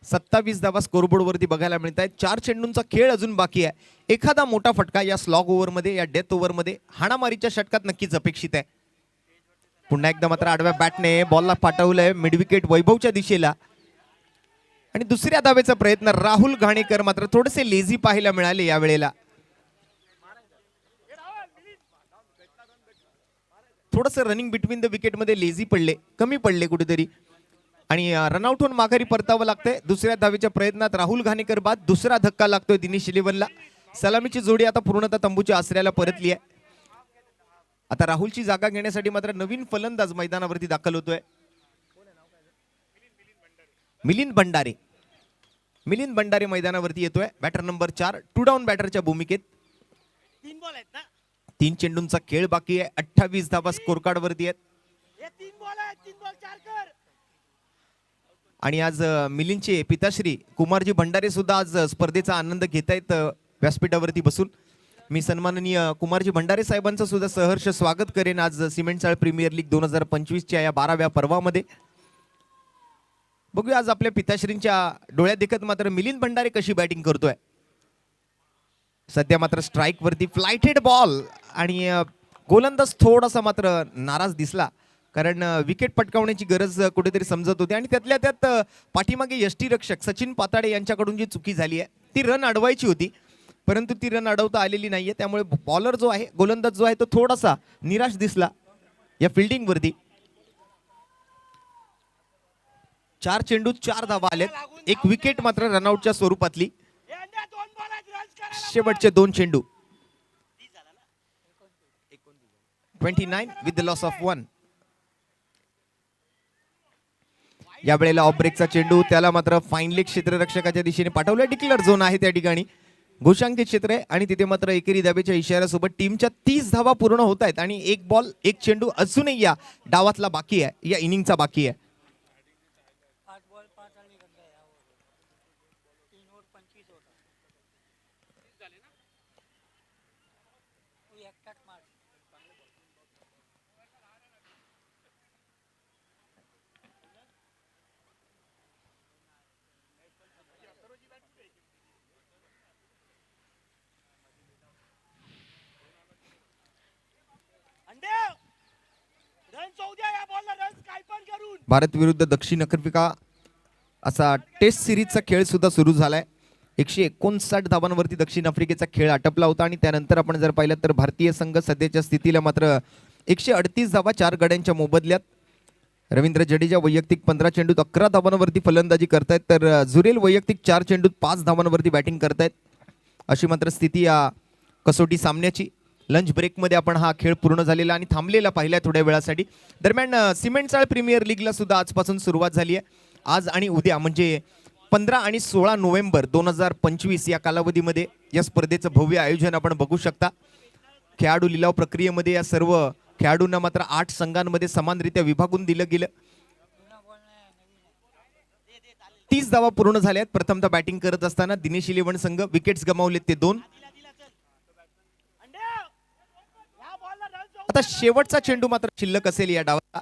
27 धावा स्कोरबोर्ड वरती बघायला मिळत आहेत. 4 चेंडूंचा खेळ अजून बाकी आहे. एखादा मोठा फटका या स्लॉग ओव्हर मध्ये, या डेथ ओव्हर मध्ये, हाणामारीच्या षटकात नक्कीच अपेक्षित आहे. पुन्हा एकदा मात्र आडव्या बॅटने बॉलला पाठवलंय मिड विकेट वैभवच्या दिशेला आणि दुसऱ्या धावेचा प्रयत्न. राहुल घाणेकर मात्र थोडेसे लेझी पाहायला मिळाले यावेळेला. थोडंसं रनिंग बिटवीन द विकेट मध्ये लेझी पडले, कमी पडले कुठेतरी आणि रनआउट होऊन माघारी परतावं लागतंय. दुसऱ्या धावेच्या प्रयत्नात राहुल घाणेकर बाद. दुसरा धक्का लागतोय दिनेश 11ला. सलामीची जोडी आता पूर्णतः तंबूच्या आसऱ्याला परतली आहे. आता राहुलची जागा घेण्यासाठी मात्र नवीन फलंदाज मैदानावरती दाखल होतोय. मिलिंद भंडारे. मिलिंद भंडारे मैदानावरती येतोय. बॅटर नंबर 4, 2 डाऊन बॅटरच्या भूमिकेत. 3 चेंडूंचा खेळ बाकी आहे. 28 धावा स्कोर कार्ड वरती आहेत. आणि आज मिलिंदचे पिताश्री कुमारजी भंडारे सुद्धा आज स्पर्धेचा आनंद घेत आहेत व्यासपीठावरती बसून. मी सन्माननीय कुमारजी भंडारे साहेबांचं सुद्धा सहर्ष स्वागत करेन आज सिमेंटचाळ प्रीमियर लीग 2025च्या या 12व्या पर्वामध्ये. बघूया आज आपल्या पिताश्रींच्या डोळ्यात देखत मात्र मिलिंद भंडारे कशी बॅटिंग करतोय. सध्या मात्र स्ट्राईक वरती फ्लाइटेड बॉल आणि गोलंदाज थोडासा मात्र नाराज दिसला, कारण विकेट पटकावण्याची गरज कुठेतरी समजत होती आणि त्यातल्या त्यात पाठीमागे यष्टीरक्षक सचिन पाताडे यांच्याकडून जी चुकी झाली आहे ती रन अडवायची होती, परंतु ती रन अडवता आलेली नाहीये. त्यामुळे बॉलर जो आहे, गोलंदाज जो आहे तो थोडासा निराश दिसला या फिल्डिंग वरती. 4 चेंडू 4 धावा आलेत. एक विकेट मात्र रनआउटच्या स्वरूपातली. शेवटचे 2 चेंडू. 29 विथ द लॉस ऑफ 1. या वेळेला ऑफ ब्रेकचा चेंडू, त्याला मात्र फाईन लेग क्षेत्ररक्षकाच्या दिशेने पाठवलं. डिक्लेअर झोन आहे त्या ठिकाणी, घोषांकित क्षेत्र आहे आणि तिथे मात्र एकेरी धावेच्या इशाऱ्यासोबत टीमच्या 30 धावा पूर्ण होत आहेत आणि 1 बॉल 1 चेंडू अजूनही या डावातला बाकी आहे, या इनिंगचा बाकी आहे. भारत विरुद्ध दक्षिण आफ्रिका असा टेस्ट सिरीजचा खेळ सुद्धा सुरू झालाय. 159 धावांवरती दक्षिण आफ्रिकेचा खेळ आटपला होता आणि त्यानंतर आपण जर पाहिलं तर भारतीय संघ सध्याच्या स्थितीला मात्र 138 धावा 4 गड्यांच्या मोबदल्यात. रवींद्र जडेजा वैयक्तिक 15 चेंडूत 11 धावांवरती फलंदाजी करतायत, तर जुरेल वैयक्तिक 4 चेंडूत 5 धावांवरती बॅटिंग करतायत. अशी मात्र स्थिती या कसोटी सामन्याची. लंच ब्रेकमध्ये आपण हा खेळ पूर्ण झालेला आणि थांबलेला पाहिलाय थोड्या वेळासाठी. दरम्यान सिमेंटचाळ प्रीमियर लीगला सुद्धा आजपासून सुरुवात झाली आहे. आज आणि उद्या म्हणजे 15 आणि 16 नोव्हेंबर 2025 या कालावधीमध्ये या स्पर्धेचं भव्य आयोजन आपण बघू शकता. खेळाडू लिलाव प्रक्रियेमध्ये या सर्व खेळाडूंना मात्र 8 संघांमध्ये समानरित्या विभागून दिलं गेलं. 30 धावा पूर्ण झाल्या आहेत. प्रथमतः बॅटिंग करत असताना दिनेश इलेव्हन संघ विकेट्स गमावलेत ते 2. आता शेवटचा चेंडू मात्र शिल्लक असेल या डावाचा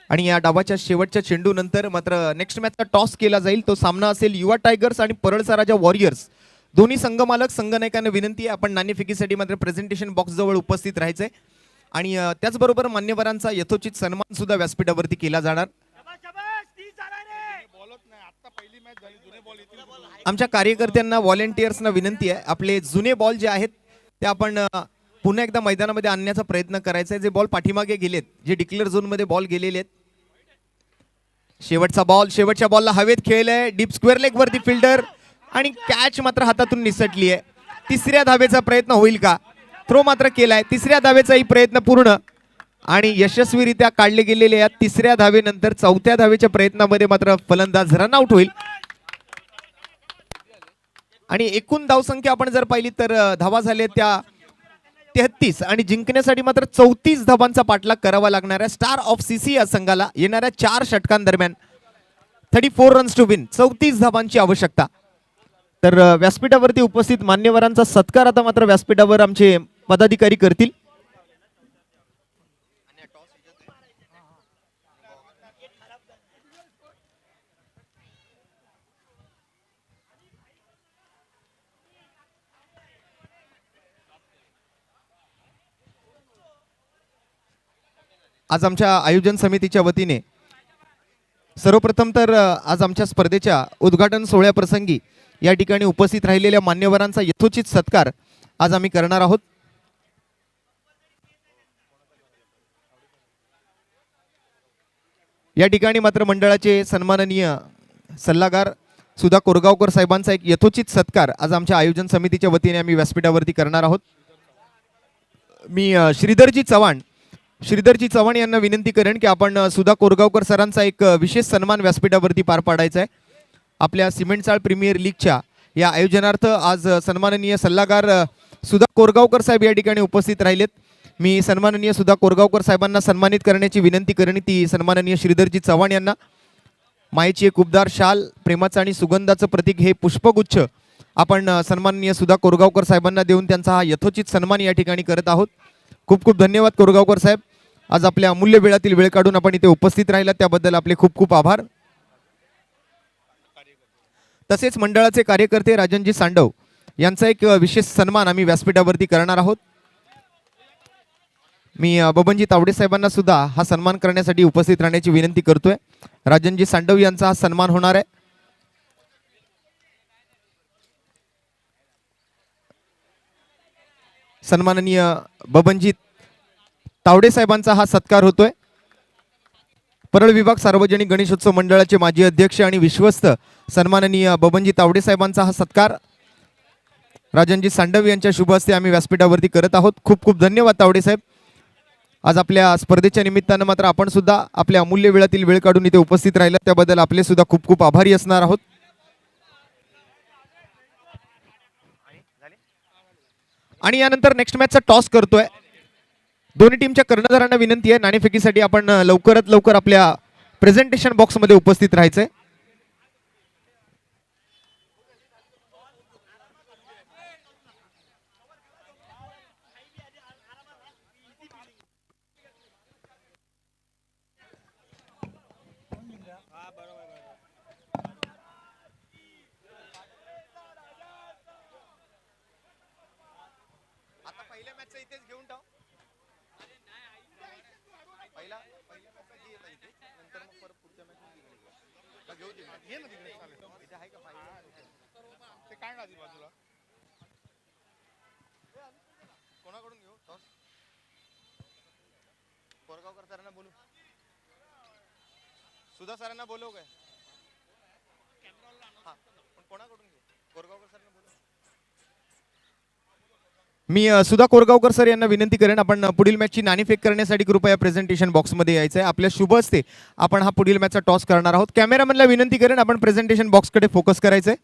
आणि या डावाच्या शेवटच्या चेंडू नंतर मात्र नेक्स्ट मॅचचा टॉस केला जाईल. तो सामना असेल युवा टायगर्स आणि परळचा राजा वॉरियर्स. दोन्ही संघमालक संघनायकांना विनंती आहे आपण नाणेफेकीसाठी मात्र प्रेझेंटेशन बॉक्स जवळ उपस्थित राहायचंय आणि त्याचबरोबर मान्यवरांचा यथोचित सन्मान सुद्धा व्यासपीठावरती केला जाणार. आमच्या कार्यकर्त्यांना व्हॉलेंटियर्सना विनंती आहे आपले जुने बॉल जे आहेत ते आपण पुन्हा एकदा मैदानामध्ये आणण्याचा प्रयत्न करायचा आहे. जे बॉल पाठीमागे गेलेत, जे डिक्लेअर झोन मध्ये बॉल गेलेले आहेत. शेवटचा बॉल, शेवटच्या बॉलला हवेत खेळलाय, डीप स्क्वेअर लेग वरती फिल्डर आणि कॅच मात्र हातातून निसटली आहे. तिसऱ्या धावेचा प्रयत्न होईल का? थ्रो मात्र केलाय. तिसऱ्या धावेचाही प्रयत्न पूर्ण आणि यशस्वीरित्या काढले गेलेले या तिसऱ्या धावेनंतर चौथ्या धावेच्या प्रयत्नामध्ये मात्र फलंदाज रन आउट होईल आणि एकूण धावसंख्या आपण जर पाहिली तर धावा झाल्या त्या 33 आणि जिंकण्यासाठी मात्र 34 धावांचा पाठलाग करावा लागणार आहे स्टार ऑफ सीसी या संघाला येणाऱ्या 4 षटकांदरम्यान. 34 रन्स टू विन, 34 धावांची आवश्यकता. तर व्यासपीठावरती उपस्थित मान्यवरांचा सत्कार आता मात्र व्यासपीठावर आमचे पदाधिकारी करतील. आज आमच्या आयोजन समितीच्या वतीने सर्वप्रथम तर आज आमच्या स्पर्धेच्या उद्घाटन सोहळ्याप्रसंगी या ठिकाणी उपस्थित राहिलेल्या मान्यवरांचा यथोचित सत्कार आज आम्ही करणार आहोत. या ठिकाणी मात्र मंडळाचे सन्माननीय सल्लागार सुधा कोरगावकर साहेबांचा एक यथोचित सत्कार आज आमच्या आयोजन समितीच्या वतीने आम्ही व्यासपीठावरती करणार आहोत. मी श्रीधरजी चव्हाण यांना विनंती करेन की आपण सुधा कोरगावकर सरांचा एक विशेष सन्मान व्यासपीठावरती पार पाडायचा आहे. आपल्या सिमेंटचाळ प्रीमियर लीगच्या या आयोजनार्थ आज सन्माननीय सल्लागार सुधा कोरगावकर साहेब या ठिकाणी उपस्थित राहिलेत. मी सन्माननीय सुधा कोरगावकर साहेबांना सन्मानित करण्याची विनंती करेन. ती सन्माननीय श्रीधरजी चव्हाण यांना मायेची एक उबदार शाल, प्रेमाचं आणि सुगंधाचं प्रतीक हे पुष्पगुच्छ आपण सन्माननीय सुधा कोरगावकर साहेबांना देऊन त्यांचा हा यथोचित सन्मान या ठिकाणी करत आहोत. खूप खूप धन्यवाद कोरगावकर साहेब. आज आपल्या अमूल्य वेळातील वेळ काढून आपण इथे उपस्थित राहिला त्याबद्दल आपले खूप खूप आभार. तसेच मंडळाचे कार्यकर्ते राजनजी सांडव यांचा एक विशेष सन्मान आम्ही व्यासपीठावरती करणार आहोत. मी बबनजी तावडे साहेबांना सुद्धा हा सन्मान करण्यासाठी उपस्थित राहण्याची विनंती करतोय. राजनजी सांडव यांचा हा सन्मान होणार आहे. सन्माननीय बबनजी तावडे साहेबांचा हा सत्कार होतोय. परळ विभाग सार्वजनिक गणेशोत्सव मंडळाचे माजी अध्यक्ष आणि विश्वस्त सन्माननीय बबनजी तावडे साहेबांचा हा सत्कार राजनजी सांडव यांच्या शुभ हस्ते आम्ही व्यासपीठावरती करत आहोत. खूप खूप धन्यवाद तावडे साहेब. आज आपल्या स्पर्धेच्या निमित्तानं मात्र आपण सुद्धा आपल्या अमूल्य वेळातील वेळ काढून इथे उपस्थित राहिला त्याबद्दल आपले सुद्धा खूप खूप आभारी असणार आहोत. आणि यानंतर नेक्स्ट मॅचचा टॉस करतोय. दोन्ही टीमच्या कर्णधारांना विनंती आहे नाणेफेकीसाठी आपण लवकरात लवकर आपल्या प्रेझेंटेशन बॉक्स मध्ये उपस्थित राहायचंय. सुधा सरांना बोलव काय? मी सुधा कोरगावकर सर यांना विनंती करेन आपण पुढील मॅचची नाणेफेक करण्यासाठी कृपया प्रेझेंटेशन बॉक्स मध्ये यायचं आहे. आपल्या शुभ हस्ते आपण हा पुढील मॅचचा टॉस करणार आहोत. कॅमेरामॅनला विनंती करेन आपण प्रेझेंटेशन बॉक्स कडे फोकस करायचंय.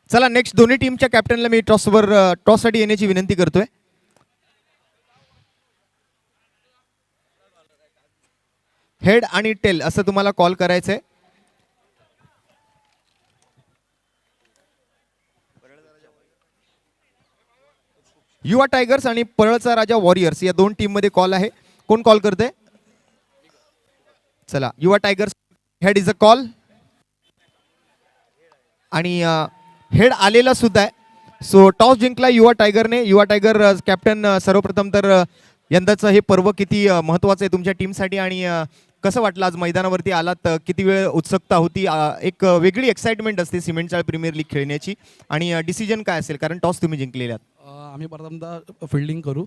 चला नेक्स्ट दोन्ही टीमच्या कॅप्टनला मी टॉस साठी येण्याची विनंती करतोय. हेड आणि टेल असं तुम्हाला कॉल करायचं आहे. युवा टायगर्स आणि परळचा राजा वॉरियर्स या दोन टीम मध्ये कॉल आहे. कोण कॉल करते? चला, युवा tigers head is a call आणि हेड आलेला सुद्धा आहे. सो टॉस जिंकला युवा टायगरने. युवा टायगर कॅप्टन, सर्वप्रथम तर यंदाचं हे पर्व किती महत्त्वाचं आहे तुमच्या टीमसाठी आणि कसं वाटलं आज मैदानावरती आलात? किती वेळ उत्सुकता होती? एक वेगळी एक्साइटमेंट असते सिमेंटचाळ प्रीमियर लीग खेळण्याची आणि डिसिजन काय असेल कारण टॉस तुम्ही जिंकलेले आहात? आम्ही प्रथमतः फिल्डिंग करू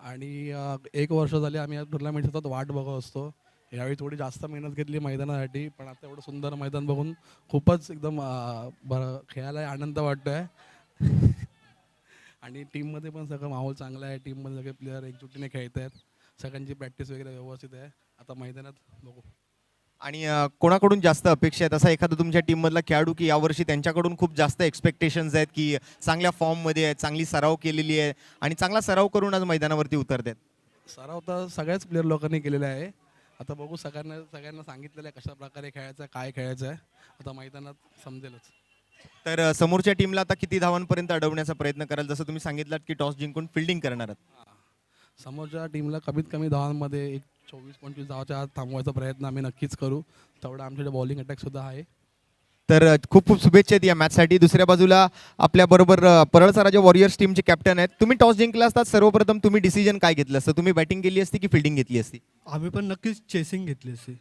आणि 1 वर्ष झाले आम्ही या टुर्नामेंट सतत वाट बघत असतो. यावेळी थोडी जास्त मेहनत घेतली मैदानासाठी, पण आता एवढं सुंदर मैदान बघून खूपच एकदम बरं खेळायला आनंद वाटतो आहे. आणि टीममध्ये पण सगळं माहोल चांगला आहे. टीममध्ये सगळे प्लेयर एकजुटीने खेळत आहेत. सगळ्यांची प्रॅक्टिस वगैरे व्यवस्थित आहे. आता मैदानात बघू. आणि कोणाकडून जास्त अपेक्षा आहेत असा एखादा तुमच्या टीममधला खेळाडू की यावर्षी त्यांच्याकडून खूप जास्त एक्सपेक्टेशन्स आहेत की चांगल्या फॉर्ममध्ये आहेत, चांगली सराव केलेली आहे आणि चांगला सराव करून आज मैदानावरती उतरतात? सराव तर सगळ्याच प्लेयर लोकांनी केलेला आहे. आता बघू, सगळ्यांना सांगितलेलं आहे कशा प्रकारे खेळायचं आहे, काय खेळायचं आहे. आता मैदानात समजेलच. तर समोरच्या टीमला आता किती धावांपर्यंत अडवण्याचा प्रयत्न कराल? जसं तुम्ही सांगितलं की टॉस जिंकून फिल्डिंग करणार आहात. समोरच्या टीमला कमीत कमी धावांमध्ये एक 24-25 धावाच्या आत थांबवायचा प्रयत्न आम्ही नक्कीच करू. तेवढा आमच्याकडे बॉलिंग अटॅक सुद्धा आहे. तर खूप खूप शुभेच्छा आहेत या मॅचसाठी. दुसऱ्या बाजूला आपल्याबरोबर परळचा राजा वॉरियर्स टीमचे कॅप्टन आहेत. तुम्ही टॉस जिंकला असतात, सर्वप्रथम तुम्ही डिसिजन काय घेतलं असतं? तुम्ही बॅटिंग केली असती की फिल्डिंग घेतली असती? आम्ही पण नक्कीच चेसिंग घेतली असती.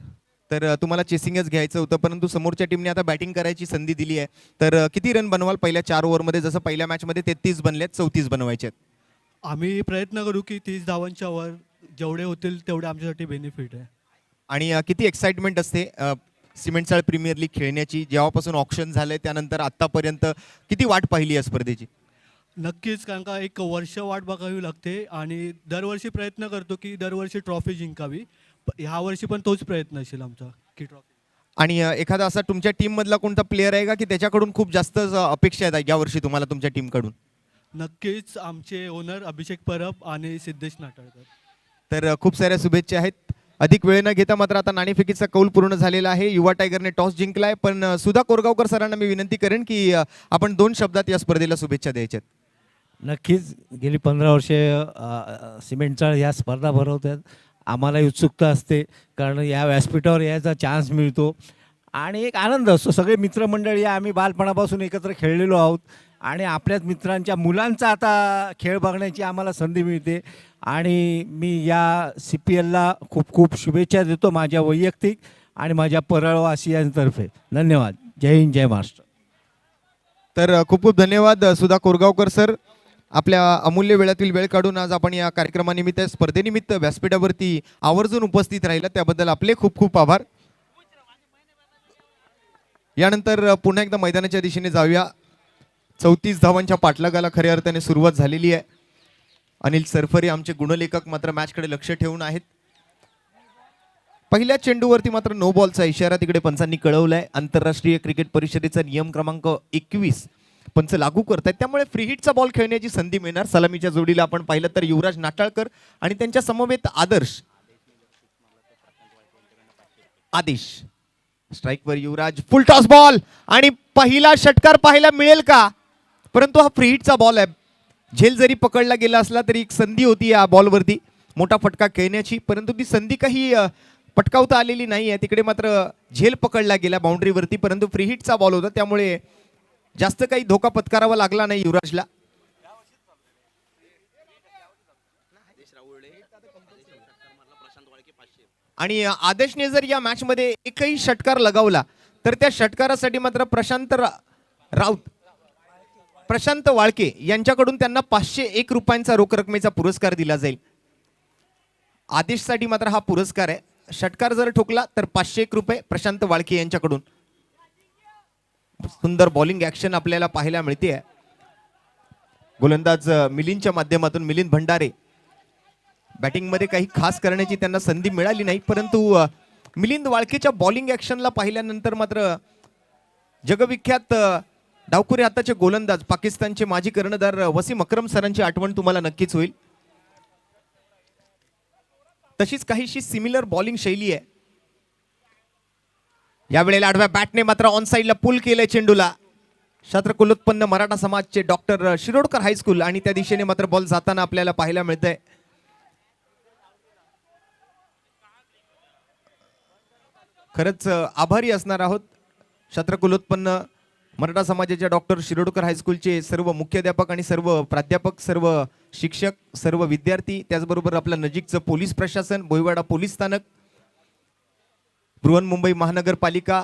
तर तुम्हाला चेसिंगच घ्यायचं होतं, परंतु समोरच्या टीमने आता बॅटिंग करायची संधी दिली आहे. तर किती रन बनवाल पहिल्या 4 ओव्हरमध्ये? जसं पहिल्या मॅचमध्ये 33 बनलेत, 34 बनवायचे आहेत. आम्ही प्रयत्न करू की 30 धावांच्या वर जेवढे होतील तेवढे आमच्यासाठी बेनिफिट आहे. आणि किती एक्साइटमेंट असते सिमेंटचाळ प्रीमियर लीग खेळण्याची? जेव्हापासून ऑप्शन झालंय त्यानंतर आतापर्यंत किती वाट पाहिली या स्पर्धेची? नक्कीच, कारण का 1 वर्ष वाट बघावी लागते आणि दरवर्षी प्रयत्न करतो की दरवर्षी ट्रॉफी जिंकावी. ह्या वर्षी पण तोच प्रयत्न असेल आमचा की ट्रॉफी. आणि एखादा असा तुमच्या टीम मधला कोणता प्लेअर आहे का की त्याच्याकडून खूप जास्त अपेक्षा आहेत यावर्षी तुम्हाला तुमच्या टीमकडून? नक्कीच आमचे ओनर अभिषेक परब आणि सिद्धेश नाटाळकर. तर खूप साऱ्या शुभेच्छा आहेत. अधिक वेळ न घेता मात्र आता नाणेफेकीचा कौल पूर्ण झालेला आहे. युवा टायगरने टॉस जिंकलाय, पण सुधा कोरगावकर सरांना मी विनंती करेन की आपण 2 शब्दात या स्पर्धेला शुभेच्छा द्यायच्यात. नक्कीच गेली 15 वर्षे सिमेंटचाळ या स्पर्धा भरवतात. आम्हालाही उत्सुकता असते कारण या व्यासपीठावर यायचा चान्स मिळतो आणि एक आनंद असतो. सगळे मित्रमंडळी आम्ही बालपणापासून एकत्र खेळलेलो आहोत आणि आपल्याच मित्रांच्या मुलांचा आता खेळ बघण्याची आम्हाला संधी मिळते आणि मी या CPLला खूप खूप शुभेच्छा देतो माझ्या वैयक्तिक आणि माझ्या परळवासियांतर्फे. धन्यवाद. जय हिंद, जय महाराष्ट्र. तर खूप खूप धन्यवाद सुधा कोरगावकर सर. आपल्या अमूल्य वेळातील वेळ काढून आज आपण या कार्यक्रमानिमित्त स्पर्धेनिमित्त व्यासपीठावरती आवर्जून उपस्थित राहिला त्याबद्दल आपले खूप खूप आभार. यानंतर पुन्हा एकदा मैदानाच्या दिशेने जाऊया. 34 धावांच्या पाठलागाला खऱ्या अर्थाने सुरुवात झालेली आहे. अनिल सरफरे आमचे गुणलेखक मात्र मॅचकडे लक्ष ठेवून आहेत. पहिल्या चेंडूवरती मात्र नो बॉलचा इशारा तिकडे पंचांनी कळवलाय. आंतरराष्ट्रीय क्रिकेट परिषदेचा नियम क्रमांक 21 पंच लागू करतायत, त्यामुळे फ्री हिटचा बॉल खेळण्याची संधी मिळणार. सलामीच्या जोडीला आपण पाहिलं तर युवराज नाटाळकर आणि त्यांच्या समवेत आदेश. स्ट्राईकवर युवराज, फुल टॉस बॉल आणि पहिला षटकार पाहायला मिळेल का? परंतु हा फ्री हिटचा बॉल आहे. झेल जरी पकडला गेला असला तरी एक संधी होती या बॉलवरती मोठा फटका खेळण्याची, परंतु ती संधी काही पटकावता आलेली नाही आहे. तिकडे मात्र झेल पकडला गेला बाउंड्रीवरती, परंतु फ्री हिटचा बॉल होता त्यामुळे जास्त काही धोका पत्करावा लागला नाही युवराजला. आणि आदेशने जर या मॅच मध्ये एकही षटकार लगावला तर त्या षटकारासाठी मात्र प्रशांत वाळके यांच्याकडून त्यांना 501 रुपयांचा रोख रकमेचा पुरस्कार दिला जाईल. आदेशसाठी मात्र हा पुरस्कार आहे. षटकार जर ठोकला तर 501 रुपये प्रशांत वाळके यांच्याकडून. सुंदर बॉलिंग ऍक्शन आपल्याला पाहायला मिळते. गोलंदाज मिलिंदच्या माध्यमातून मिलिंद भंडारे. बॅटिंग मध्ये काही खास करण्याची त्यांना संधी मिळाली नाही, परंतु मिलिंद वाळकेच्या बॉलिंग ऍक्शनला पाहिल्यानंतर मात्र जगविख्यात डावखुरे हाताचे गोलंदाज पाकिस्तानचे माजी कर्णधार वसीम अक्रम सरांची आठवण तुम्हाला नक्कीच होईल. तशीच काहीशी सिमिलर बॉलिंग शैली आहे यावेळेला आडव्या बॅटने मात्र ऑन साइडला पुल केलंय चेंडूला. क्षत्रकुलोत्पन्न मराठा समाजचे डॉक्टर शिरोडकर हायस्कूल आणि त्या दिशेने मात्र बॉल जाताना आपल्याला पाहायला मिळतंय. खरंच आभारी असणार आहोत क्षत्रकुलोत्पन्न मराठा समाजाच्या डॉक्टर शिरोडकर हायस्कूलचे सर्व मुख्याध्यापक आणि सर्व प्राध्यापक, सर्व शिक्षक, सर्व विद्यार्थी, त्याचबरोबर आपलं नजीकचं पोलीस प्रशासन, भोईवाडा पोलीस स्थानक, बृहन्मुंबई महानगरपालिका,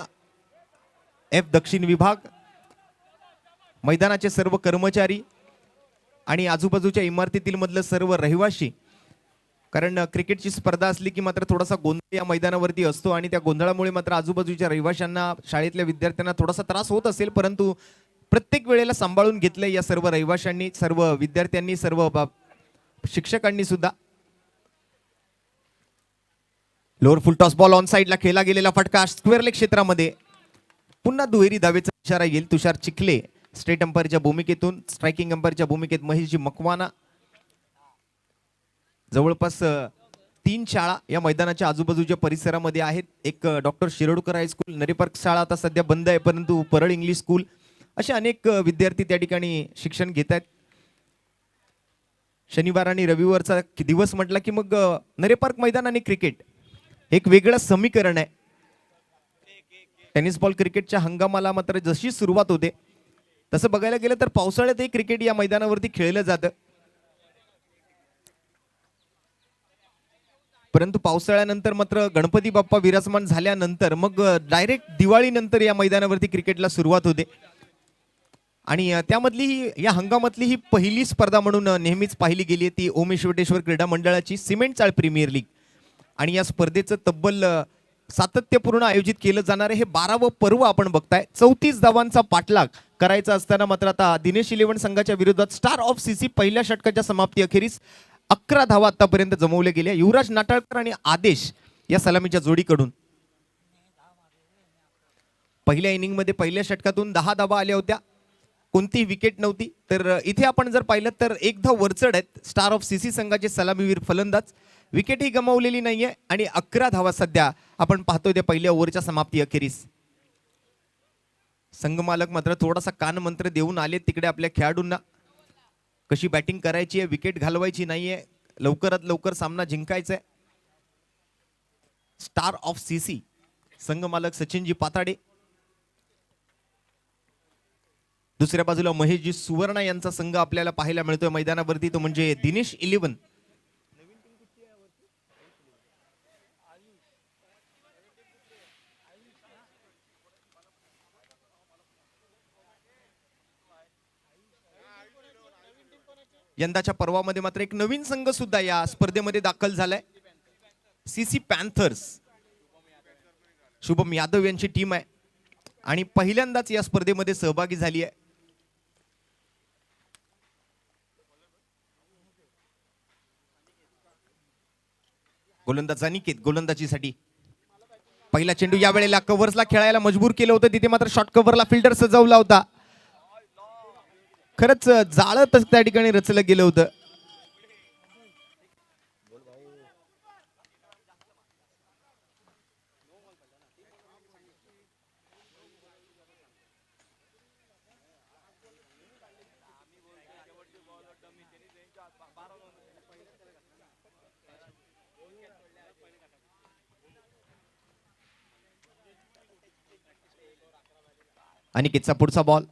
एफ दक्षिण विभाग, मैदानाचे सर्व कर्मचारी आणि आजूबाजूच्या इमारतीतील मधलं सर्व रहिवासी. कारण क्रिकेटची स्पर्धा असली की मात्र थोडासा गोंधळ या मैदानावरती असतो आणि त्या गोंधळामुळे मात्र आजूबाजूच्या रहिवाशांना, शाळेतल्या विद्यार्थ्यांना थोडासा त्रास होत असेल, परंतु प्रत्येक वेळेला सांभाळून घेतलंय या सर्व रहिवाशांनी, सर्व विद्यार्थ्यांनी, सर्व शिक्षकांनी सुद्धा. Lower full toss ball on साइडला खेळला गेलेला फटका स्क्वेअर लेग क्षेत्रामध्ये. पुन्हा दुहेरी धावेचा इशारा येईल. तुषार चिखले स्टेट अंपायरच्या भूमिकेतून, स्ट्रायकिंग अंपायरच्या भूमिकेत महेशजी मकवाना. जवळपास 3 शाळा या मैदानाच्या आजूबाजूच्या परिसरामध्ये आहेत. एक डॉक्टर शिरोडकर हायस्कूल, नरेपार्क शाळा आता सध्या बंद आहे, परंतु परळ इंग्लिश स्कूल, असे अनेक विद्यार्थी त्या ठिकाणी शिक्षण घेत आहेत. शनिवार आणि रविवारचा दिवस म्हटला की मग नरेपार्क मैदान आणि क्रिकेट एक वेगळं समीकरण आहे. टेनिस बॉल क्रिकेटच्या हंगामाला मात्र जशी सुरुवात होते तसं बघायला गेलं तर पावसाळ्यातही क्रिकेट या मैदानावरती खेळलं जातं, परंतु पावसाळ्यानंतर मात्र गणपती बाप्पा विराजमान झाल्यानंतर मग डायरेक्ट दिवाळीनंतर या मैदानावरती क्रिकेटला सुरुवात होते. आणि त्यामधली या हंगामातली ही पहिली स्पर्धा म्हणून नेहमीच पाहिली गेली ती ओमेश्वरेश्वर क्रीडा मंडळाची सिमेंट चाळ प्रीमियर लीग. आणि या स्पर्धेचं तब्बल सातत्यपूर्ण आयोजित केलं जाणार आहे हे 12वं पर्व आपण बघताय. 34 धावांचा पाठलाग करायचा असताना मात्र आता दिनेश 11 संघाच्या विरोधात स्टार ऑफ सीसी पहिल्या षटकाच्या समाप्ती अखेरीस 11 धावा आतापर्यंत जमवल्या गेल्या. युवराज नाटाळकर आणि आदेश या सलामीच्या जोडीकडून पहिल्या इनिंगमध्ये पहिल्या षटकातून 10 धावा आल्या होत्या, कोणतीही विकेट नव्हती. तर इथे आपण जर पाहिलं तर एक धाव वरचढ आहेत स्टार ऑफ सीसी संघाचे सलामीवीर फलंदाज. विकेटही गमावलेली नाहीये आणि 11 धावा सध्या आपण पाहतोय त्या पहिल्या ओव्हरच्या समाप्ती अखेरीस. संघमालक मात्र थोडासा कानमंत्र देऊन आले तिकडे आपल्या खेळाडूंना, कशी बॅटिंग करायची आहे, विकेट घालवायची नाहीये, लवकरात लवकर सामना जिंकायचा आहे. स्टार ऑफ सीसी संघमालक सचिनजी पाताडे, दुसऱ्या बाजूला महेशजी सुवर्णा यांचा संघ आपल्याला पाहायला मिळतोय मैदानावरती, तो म्हणजे दिनेश 11. यंदाच्या पर्वामध्ये मात्र एक नवीन संघ सुद्धा या स्पर्धेमध्ये दाखल झालाय, सीसी पॅन्थर्स. शुभम यादव यांची टीम आहे आणि पहिल्यांदाच या स्पर्धेमध्ये सहभागी झाली आहे. गोलंदाज अनिकेत गोलंदाजीसाठी पहिला चेंडू यावेळेला कव्हर्सला खेळायला मजबूर केलं होतं, तिथे मात्र शॉर्ट कव्हरला फिल्डर सजवला होता. खरंच जाळं त्या ठिकाणी रचलं गेलं होतं. अनिकेतचा पुढचा बॉल,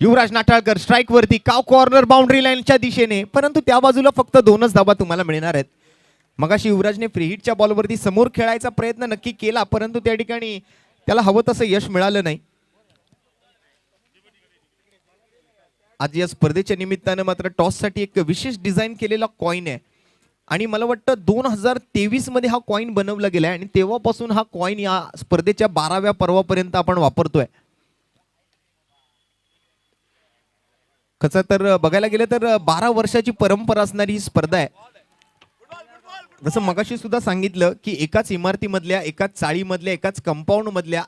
युवराज नाटाळकर स्ट्राइक वरती, काव कॉर्नर बाउंड्री लाईनच्या दिशेने, परंतु त्या बाजूला फक्त 2च धाबा तुम्हाला मिळणार आहेत. मगाशी युवराजने फ्रीहिटच्या बॉलवरती समोर खेळायचा प्रयत्न नक्की केला, परंतु त्या ठिकाणी त्याला हवं तसं यश मिळालं नाही. आज या स्पर्धेच्या निमित्तानं मात्र टॉससाठी एक विशेष डिझाईन केलेला कॉइन आहे आणि मला वाटतं 2023 मध्ये हा कॉइन बनवला गेलाय आणि तेव्हापासून हा कॉइन या स्पर्धेच्या 12व्या पर्वापर्यंत आपण वापरतोय. कसं तर बघायला गेलं तर 12 वर्षाची परंपरा असणारी ही स्पर्धा आहे. जसं मगाशी सुद्धा सांगितलं की एकाच इमारतीमधल्या, एकाच चाळीमधल्या, एकाच कंपाऊंड मधल्या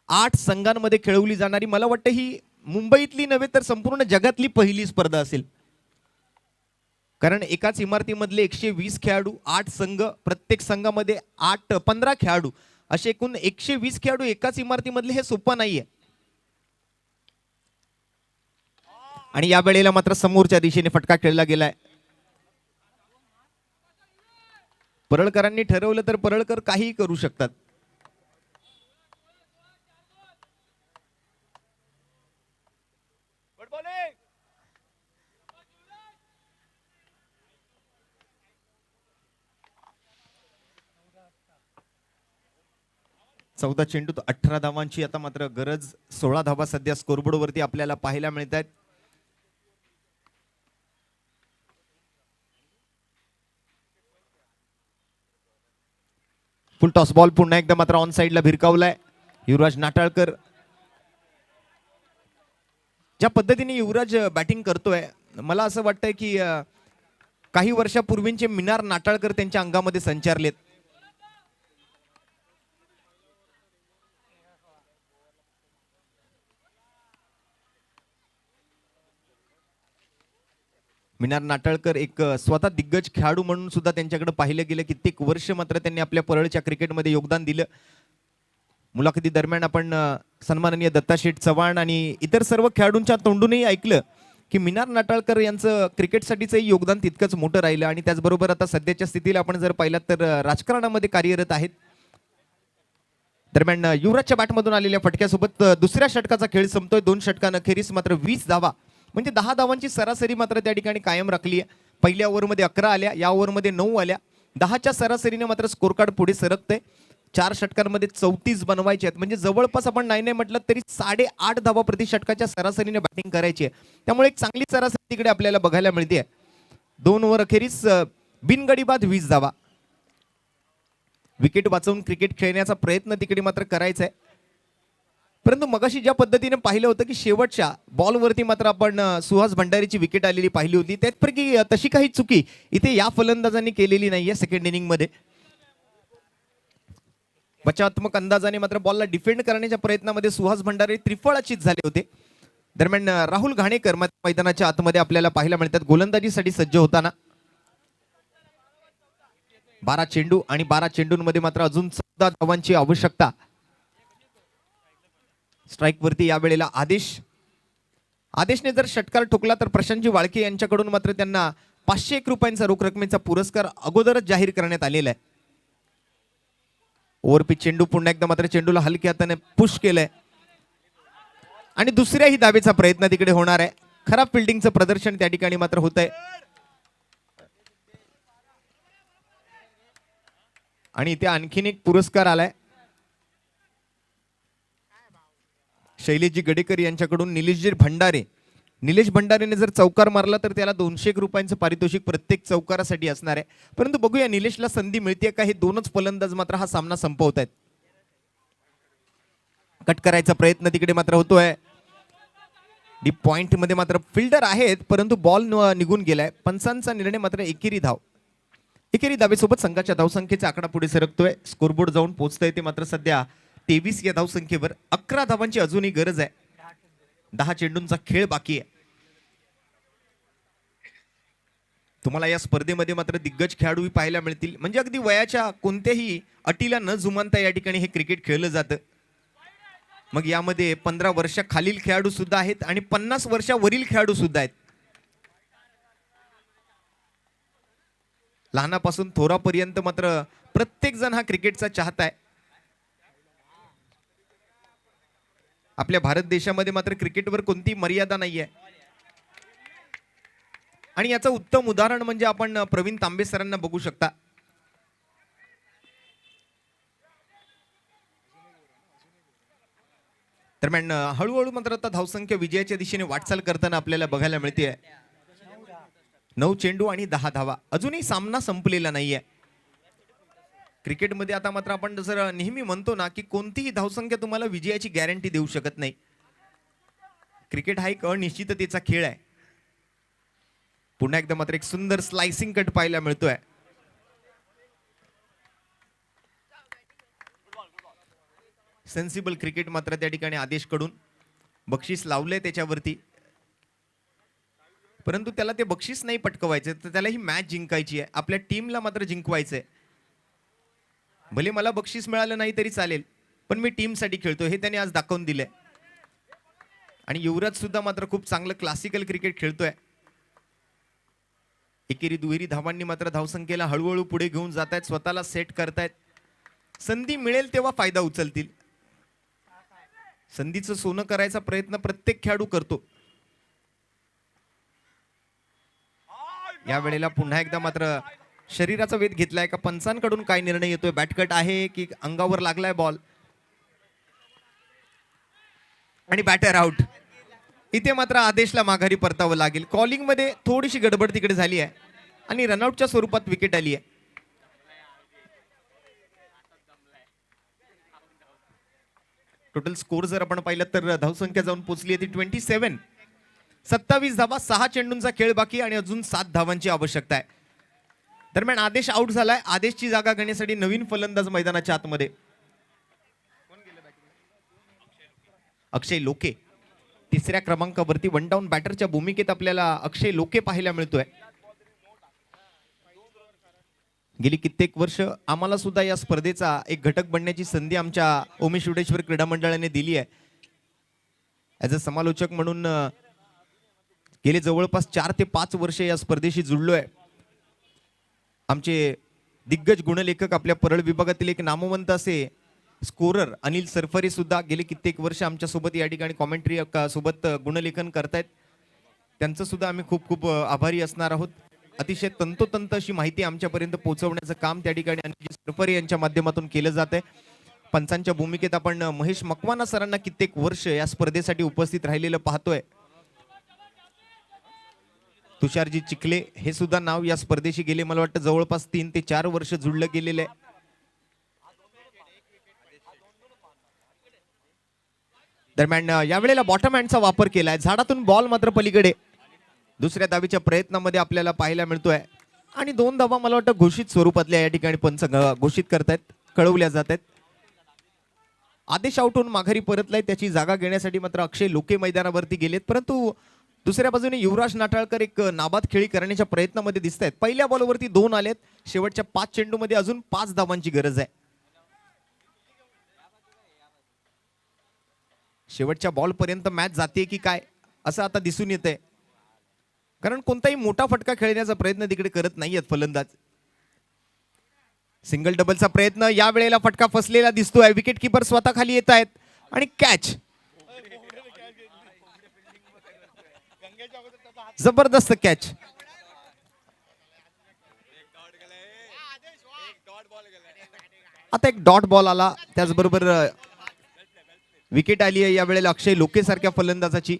8 संघांमध्ये खेळवली जाणारी, मला वाटतं ही मुंबईतली नव्हे तर संपूर्ण जगातली पहिली स्पर्धा असेल. कारण एकाच इमारतीमधले 120 खेळाडू, 8 संघ, प्रत्येक संघामध्ये 15 खेळाडू असे एकूण 120 खेळाडू एकाच इमारतीमधले हे सोपं नाहीये. आणि या वेळेला मात्र समोरच्या दिशेने फटका खेळला गेलाय. परळकरांनी ठरवलं तर परळकर काहीही करू शकतात. चौदा चेंडू 18 धावांची आता मात्र गरज. 16 धावा सध्या स्कोरबोर्ड वरती आपल्याला पाहायला मिळत आहेत. फुल टॉस बॉल पुन्हा एकदा मात्र ऑन साइडला भिरकावलाय युवराज नाटाळकर. ज्या पद्धतीने युवराज बॅटिंग करतोय मला असं वाटतंय की काही वर्षापूर्वींचे मिनार नाटाळकर त्यांच्या अंगामध्ये संचारलेत. मिनार नाटाळकर एक स्वतः दिग्गज खेळाडू म्हणून सुद्धा त्यांच्याकडे पाहिलं गेलं. कित्येक वर्ष मात्र त्यांनी आपल्या परळच्या क्रिकेटमध्ये योगदान दिलं. मुलाखती दरम्यान आपण सन्माननीय दत्ता शेठ चव्हाण आणि इतर सर्व खेळाडूंच्या तोंडूनही ऐकलं की मिनार नाटाळकर यांचं क्रिकेटसाठीचं योगदान तितकंच मोठं राहिलं. आणि त्याचबरोबर आता सध्याच्या स्थितीला आपण जर पाहिलं तर राजकारणामध्ये कार्यरत आहेत. दरम्यान युवराजच्या बॅटमधून आलेल्या फटक्यासोबत दुसऱ्या षटकाचा खेळ संपतोय. 2 षटकांना अखेरीस मात्र 20 धावा म्हणजे 10 धावांची सरासरी मात्र त्या ठिकाणी कायम राखली आहे. पहिल्या ओव्हरमध्ये 11 आल्या, या ओव्हरमध्ये 9 आल्या. 10च्या सरासरीने मात्र स्कोर कार्ड पुढे सरकतंय. 4 षटकांमध्ये 34 बनवायचे आहेत म्हणजे जवळपास आपण नाही म्हटलं तरी 8.5 धावा प्रति षटकाच्या सरासरीने बॅटिंग करायची आहे. त्यामुळे एक चांगली सरासरी तिकडे आपल्याला बघायला मिळते. 2 ओव्हर अखेरीस बिनगडी बाद 20 धावा. विकेट वाचवून क्रिकेट खेळण्याचा प्रयत्न तिकडे मात्र करायचा आहे. परंतु मगाशी ज्या पद्धतीने पाहिलं होतं की शेवटच्या बॉलवरती मात्र आपण सुहास भंडारीची विकेट आलेली पाहिली होती त्यापैकी तशी काही चुकी इथे या फलंदाजांनी केलेली नाहीये. सेकंड इनिंग मध्ये बचावात्मक अंदाजाने मात्र बॉलला डिफेंड करण्याच्या प्रयत्नामध्ये सुहास भंडारी त्रिफळाचीत झाले होते. दरम्यान राहुल घाणेकर मैदानाच्या आतमध्ये आपल्याला पाहायला मिळतात गोलंदाजीसाठी सज्ज होताना. 12 चेंडू आणि 12 चेंडूंमध्ये मात्र अजून 14 धावांची आवश्यकता. स्ट्राइक वरती या वेळेला आदेशने जर षटकार ठोकला तर प्रशांतजी वाळके यांच्याकडून मात्र त्यांना 501 रुपयांचा रोख रकमेचा पुरस्कार अगोदरच जाहीर करण्यात आलेला आहे. ओव्हरपिच चेंडू पुन्हा एकदा मात्र चेंडूला हलक्या हाताने पुश केलंय आणि दुसऱ्याही धावेचा प्रयत्न तिकडे होणार आहे. खराब फिल्डिंगचं प्रदर्शन त्या ठिकाणी मात्र होत आहे. आणि इथे आणखीन एक पुरस्कार आलाय शैलेशजी गडेकर यांच्याकडून. निलेश भंडारेने जर चौकार मारला तर त्याला 201 रुपयांचं पारितोषिक प्रत्येक चौकारासाठी असणार आहे. परंतु बघूया निलेशला संधी मिळते का. हे 2च फलंदाज मात्र हा सामना संपवत आहेत. कट करायचा प्रयत्न तिकडे मात्र होतोय. डीप पॉइंट मध्ये मात्र फिल्डर आहेत परंतु बॉल निघून गेलाय. पंचांचा निर्णय मात्र एकेरी धावेसोबत संघाच्या धावसंख्येचा आकडा पुढे सरकतोय. स्कोरबोर्ड जाऊन पोहोचतोय ते मात्र सध्या 23 या धावसंख्येवर. 11 धावांची अजूनही गरज आहे. 10 चेंडूंचा खेळ बाकी आहे. तुम्हाला या स्पर्धेमध्ये मात्र दिग्गज खेळाडूही पाहायला मिळतील. म्हणजे अगदी वयाच्या कोणत्याही अटीला न जुमानता या ठिकाणी हे क्रिकेट खेळलं जातं. मग यामध्ये 15 वर्षाखालील खेळाडू सुद्धा आहेत आणि 50 वर्षावरील खेळाडू सुद्धा आहेत. लहानापासून थोरापर्यंत मात्र प्रत्येक जण हा क्रिकेटचा चाहता आहे. आपल्या भारत देशामध्ये मात्र क्रिकेटवर कोणतीही मर्यादा नाहीये. आणि याचं उत्तम उदाहरण म्हणजे आपण प्रवीण तांबे सरांना बघू शकता. दरम्यान हळूहळू मात्र आता धावसंख्या विजयाच्या दिशेने वाटचाल करताना आपल्याला बघायला मिळते. 9 चेंडू आणि 10 धावा. अजूनही सामना संपलेला नाहीये. क्रिकेटमध्ये आता मात्र आपण जसं नेहमी म्हणतो ना की कोणतीही धावसंख्या तुम्हाला विजयाची गॅरंटी देऊ शकत नाही. क्रिकेट हा एक अनिश्चिततेचा खेळ आहे. पुन्हा एकदा मात्र एक सुंदर स्लाइसिंग कट पाहायला मिळतोय. सेन्सिबल क्रिकेट मात्र त्या ठिकाणी आदेशकडून बक्षीस लावलंय त्याच्यावरती. परंतु त्याला ते बक्षीस नाही पटकवायचे तर त्याला ही मॅच जिंकायची आहे. आपल्या टीमला मात्र जिंकवायचंय. भले मला बक्षीस मिळालं नाही तरी चालेल, पण मी टीमसाठी खेळतो हे त्याने आज दाखवून दिलंय. आणि युवराज सुद्धा मात्र खूप चांगलं क्लासिकल क्रिकेट खेळतोय. एकेरी दुहेरी धावांनी मात्र धावसंख्येला हळूहळू पुढे घेऊन जात आहेत, स्वतःला सेट करतायत. संधी मिळेल तेव्हा फायदा उचलतील. संधीचं सोनं करायचा प्रयत्न प्रत्येक खेळाडू करतो. या वेळेला पुन्हा एकदा मात्र शरीराचा वेध घेतलाय का पंचांकडून काय निर्णय येतोय? बॅटकट आहे की अंगावर लागलाय बॉल? आणि बॅटर आउट. इथे मात्र आदेशला माघारी परतावं लागेल. कॉलिंग मध्ये थोडीशी गडबड तिकडे झाली आहे आणि रनआउटच्या स्वरूपात विकेट आली आहे. टोटल स्कोर जर आपण पाहिलं तर धावसंख्या जाऊन पोहोचली आहे ती 27. 27 धावा, 6 चेंडूंचा खेळ बाकी आणि अजून 7 धावांची आवश्यकता आहे. दरम्यान आदेश आउट झालाय. आदेशची जागा घेण्यासाठी नवीन फलंदाज मैदानाच्या आतमध्ये. अक्षय लोके तिसऱ्या क्रमांकावरती वन डाऊन बॅटरच्या भूमिकेत आपल्याला अक्षय लोके पाहायला मिळतोय. गेली कित्येक वर्ष आम्हाला सुद्धा या स्पर्धेचा एक घटक बनण्याची संधी आमच्या उमेश विडेश्वर क्रीडा मंडळाने दिली आहे. ऍज अ समालोचक म्हणून गेले जवळपास 4 ते 5 वर्ष या स्पर्धेशी जुळलोय. आमचे दिग्गज गुणलेखक आपल्या परळ विभागातील एक नामवंत असे स्कोरर अनिल सरफरे सुद्धा गेले कित्येक वर्ष आमच्या सोबत या ठिकाणी कॉमेंट्री सोबत गुणलेखन करतायत. त्यांचं सुद्धा आम्ही खूप खूप आभारी असणार आहोत. अतिशय तंतोतंत अशी माहिती आमच्यापर्यंत पोहोचवण्याचं काम त्या ठिकाणी अनिल सरफरे यांच्या माध्यमातून केलं जात आहे. पंचांच्या भूमिकेत आपण महेश मकवाना सरांना कित्येक वर्ष या स्पर्धेसाठी उपस्थित राहिलेलं पाहतोय. तुषारजी चिखले हे सुद्धा नाव या स्पर्धेशी गेले मला वाटतं जवळपास 3 ते 4 वर्ष जुळलं गेलेलं आहे. दरम्यान यावेळेला बॉटम हँडचा वापर केलाय. झाडातून बॉल मात्र पलीकडे दुसऱ्या धावेच्या प्रयत्नामध्ये आपल्याला पाहायला मिळतोय आणि 2 धावा मला वाटतं घोषित स्वरूपातल्या या ठिकाणी पंच घोषित करतायत, कळवल्या जात आहेत. आदेश आउट होऊन माघारी परतलाय. त्याची जागा घेण्यासाठी मात्र अक्षय लोके मैदानावरती गेलेत. परंतु दुसऱ्या बाजूने युवराज नाटाळकर एक नाबाद खेळी करण्याच्या प्रयत्नामध्ये दिसत आहेत. पहिल्या बॉलवरती 2 आलेत. शेवटच्या 5 चेंडूमध्ये अजून 5 धावांची गरज आहे. शेवटच्या बॉल पर्यंत मॅच जाते की काय असं आता दिसून येत आहे. कारण कोणताही मोठा फटका खेळण्याचा प्रयत्न तिकडे करत नाहीयेत फलंदाज. सिंगल डबलचा प्रयत्न या वेळेला फटका फसलेला दिसतोय. विकेट किपर स्वतः खाली येत आहेत आणि कॅच. जबरदस्त कॅच. आता एक डॉट बॉल आला. त्याचबरोबर विकेट आली आहे या वेळेला अक्षय लोके सारख्या फलंदाजाची.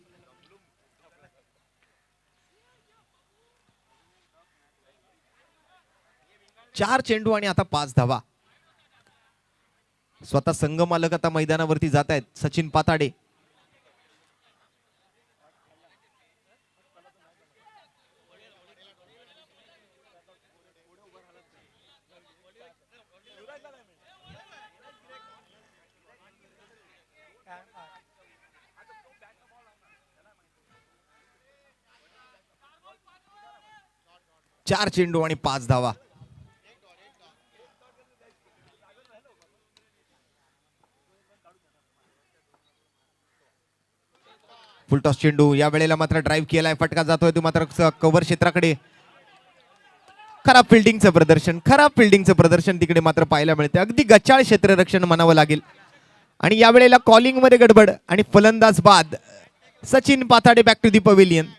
चार चेंडू आणि आता 5 धावा. स्वतः संघ मालक आता मैदानावरती जात आहेत. सचिन पाताडे. चार चेंडू आणि 5 धावा. फुलटॉस चेंडू या वेळेला मात्र ड्राईव्ह केलाय. फटका जातोय तो मात्र कव्हर क्षेत्राकडे. खराब फिल्डिंगचं प्रदर्शन तिकडे मात्र पाहायला मिळते. अगदी गचाळ क्षेत्ररक्षण म्हणावं लागेल. आणि या वेळेला कॉलिंग मध्ये गडबड आणि फलंदाज बाद. Sachin Patade back to the pavilion.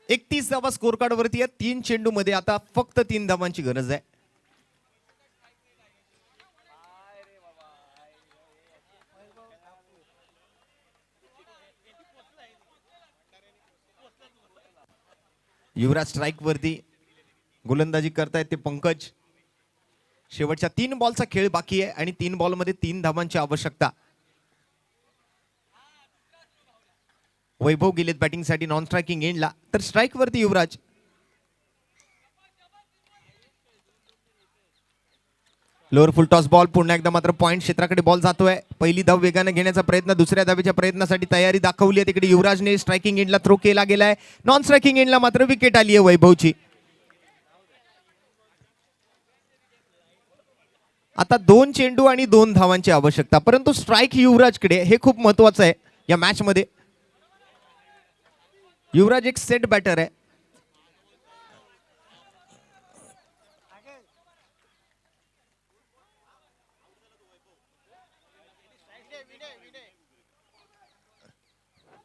एक 30 धावा स्कोर कार्ड वरती आहे. 3 चेंडू मध्ये आता फक्त 3 धावांची गरज आहे. युवराज स्ट्राइक वरती गोलंदाजी करतायत ते पंकज. शेवटच्या 3 बॉलचा खेळ बाकी आहे आणि 3 बॉल मध्ये 3 धावांची आवश्यकता. वैभव गेलेत बॅटिंगसाठी नॉन स्ट्रायकिंग एंडला, तर स्ट्राईक वरती युवराज. लोअर फुल टॉस बॉल, पुन्हा एकदा मात्र पॉइंट क्षेत्राकडे बॉल जातोय. पहिली धाव वेगाने घेण्याचा प्रयत्न, दुसऱ्या धावेच्या प्रयत्नासाठी तयारी दाखवली आहे. तिकडे युवराजने स्ट्रायकिंग एंडला थ्रो केला गेलाय. नॉन स्ट्रायकिंग एंडला मात्र विकेट आली आहे वैभवची. आता 2 चेंडू आणि 2 धावांची आवश्यकता, परंतु स्ट्राईक युवराजकडे, हे खूप महत्वाचं आहे या मॅच मध्ये. युवराज एक सेट बॅटर आहे.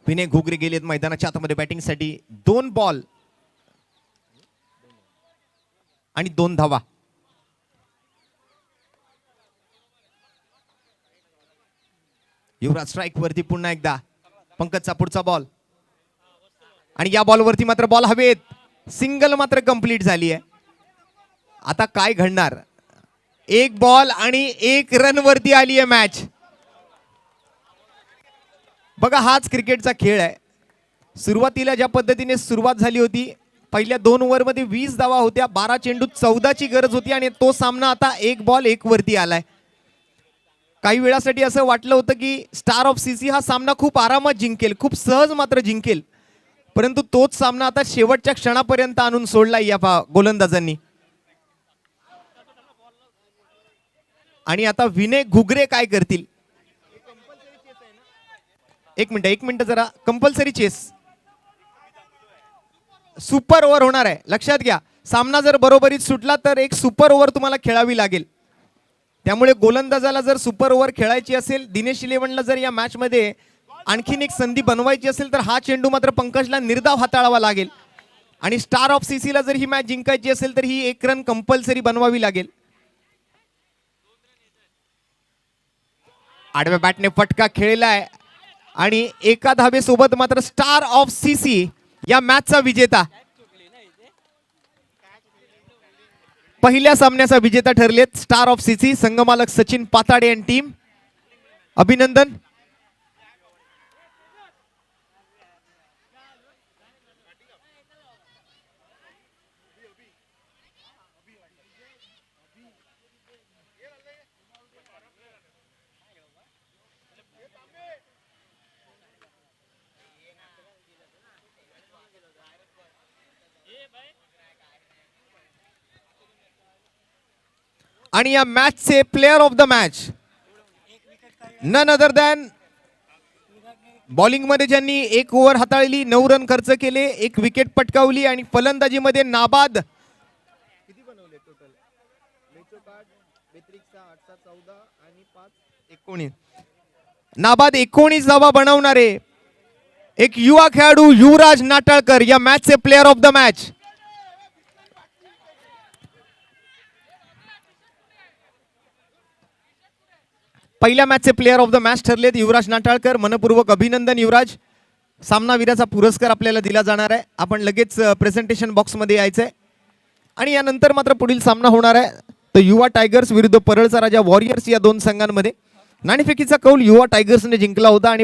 विनय घुगरे गेलेत मैदानाच्या आतमध्ये बॅटिंगसाठी. 2 बॉल आणि 2 धावा. युवराज स्ट्राईक वरती पुन्हा एकदा. पंकजचा पुढचा बॉल आणि या बॉलवरती मात्र बॉल हवेत. सिंगल मात्र कंप्लीट झाली आहे. आता काय घडणार? 1 बॉल आणि 1 रन वरती आली आहे मॅच. बघा, हाच क्रिकेटचा खेळ आहे. सुरुवातीला ज्या पद्धतीने सुरुवात झाली होती, पहिल्या 2 ओव्हरमध्ये 20 धावा होत्या, 12 चेंडूत 14ची गरज होती आणि तो सामना आता 1 बॉल 1 वरती आलाय. काही वेळासाठी असं वाटलं होतं की स्टार ऑफ सीसी हा सामना खूप आरामात जिंकेल, खूप सहज मात्र जिंकेल, परंतु तोच सामना आता शेवटच्या क्षणापर्यंत आणून सोडलाय या गोलंदाजांनी. आणि आता विनय घुगरे काय करतील? एक मिनिट जरा. कंपल्सरी चेस, सुपर ओव्हर होणार आहे, लक्षात घ्या. सामना जर बरोबरीत सुटला तर एक सुपर ओव्हर तुम्हाला खेळावी लागेल. त्यामुळे गोलंदाजाला जर सुपर ओव्हर खेळायची असेल, दिनेश इलेव्हनला जर या मॅच मध्ये आणखीन एक संधी बनवायची असेल, तर हा चेंडू मात्र पंकजला निर्धाव हाताळावा लागेल. आणि स्टार ऑफ सीसीला जर ही मॅच जिंकायची असेल तर ही 1 रन कंपल्सरी बनवावी लागेल. आडव्या बॅटने फटका खेळलाय आणि एका धावेसोबत मात्र स्टार ऑफ सीसी या मॅचचा विजेता, पहिल्या सामन्याचा विजेता ठरलेत स्टार ऑफ सीसी. संघमालक सचिन पाताडे आणि टीम, अभिनंदन. आणि या मॅचचे player of the match none other than, bowling मध्ये ज्यांनी 1 ओव्हर हाताळली, 9 रन खर्च केले, 1 विकेट पटकावली आणि फलंदाजीमध्ये नाबाद 19 धावा बनवणारे एक युवा खेळाडू युवराज नाटाळकर या मॅचचे प्लेयर ऑफ द मॅच. पहिल्या मॅचचे प्लेयर ऑफ द मॅच ठरलेत युवराज नाटाळकर. मनपूर्वक अभिनंदन युवराज. सामनावीराचा पुरस्कार आपल्याला दिला जाणार आहे. आपण लगेच प्रेझेंटेशन बॉक्स मध्ये यायचंय आणि यानंतर मात्र पुढील सामना होणार आहे तो युवा टायगर्स विरुद्ध परळचा राजा वॉरियर्स या 2 संघांमध्ये. नाणेफेकीचा कौल युवा टायगर्सने जिंकला होता आणि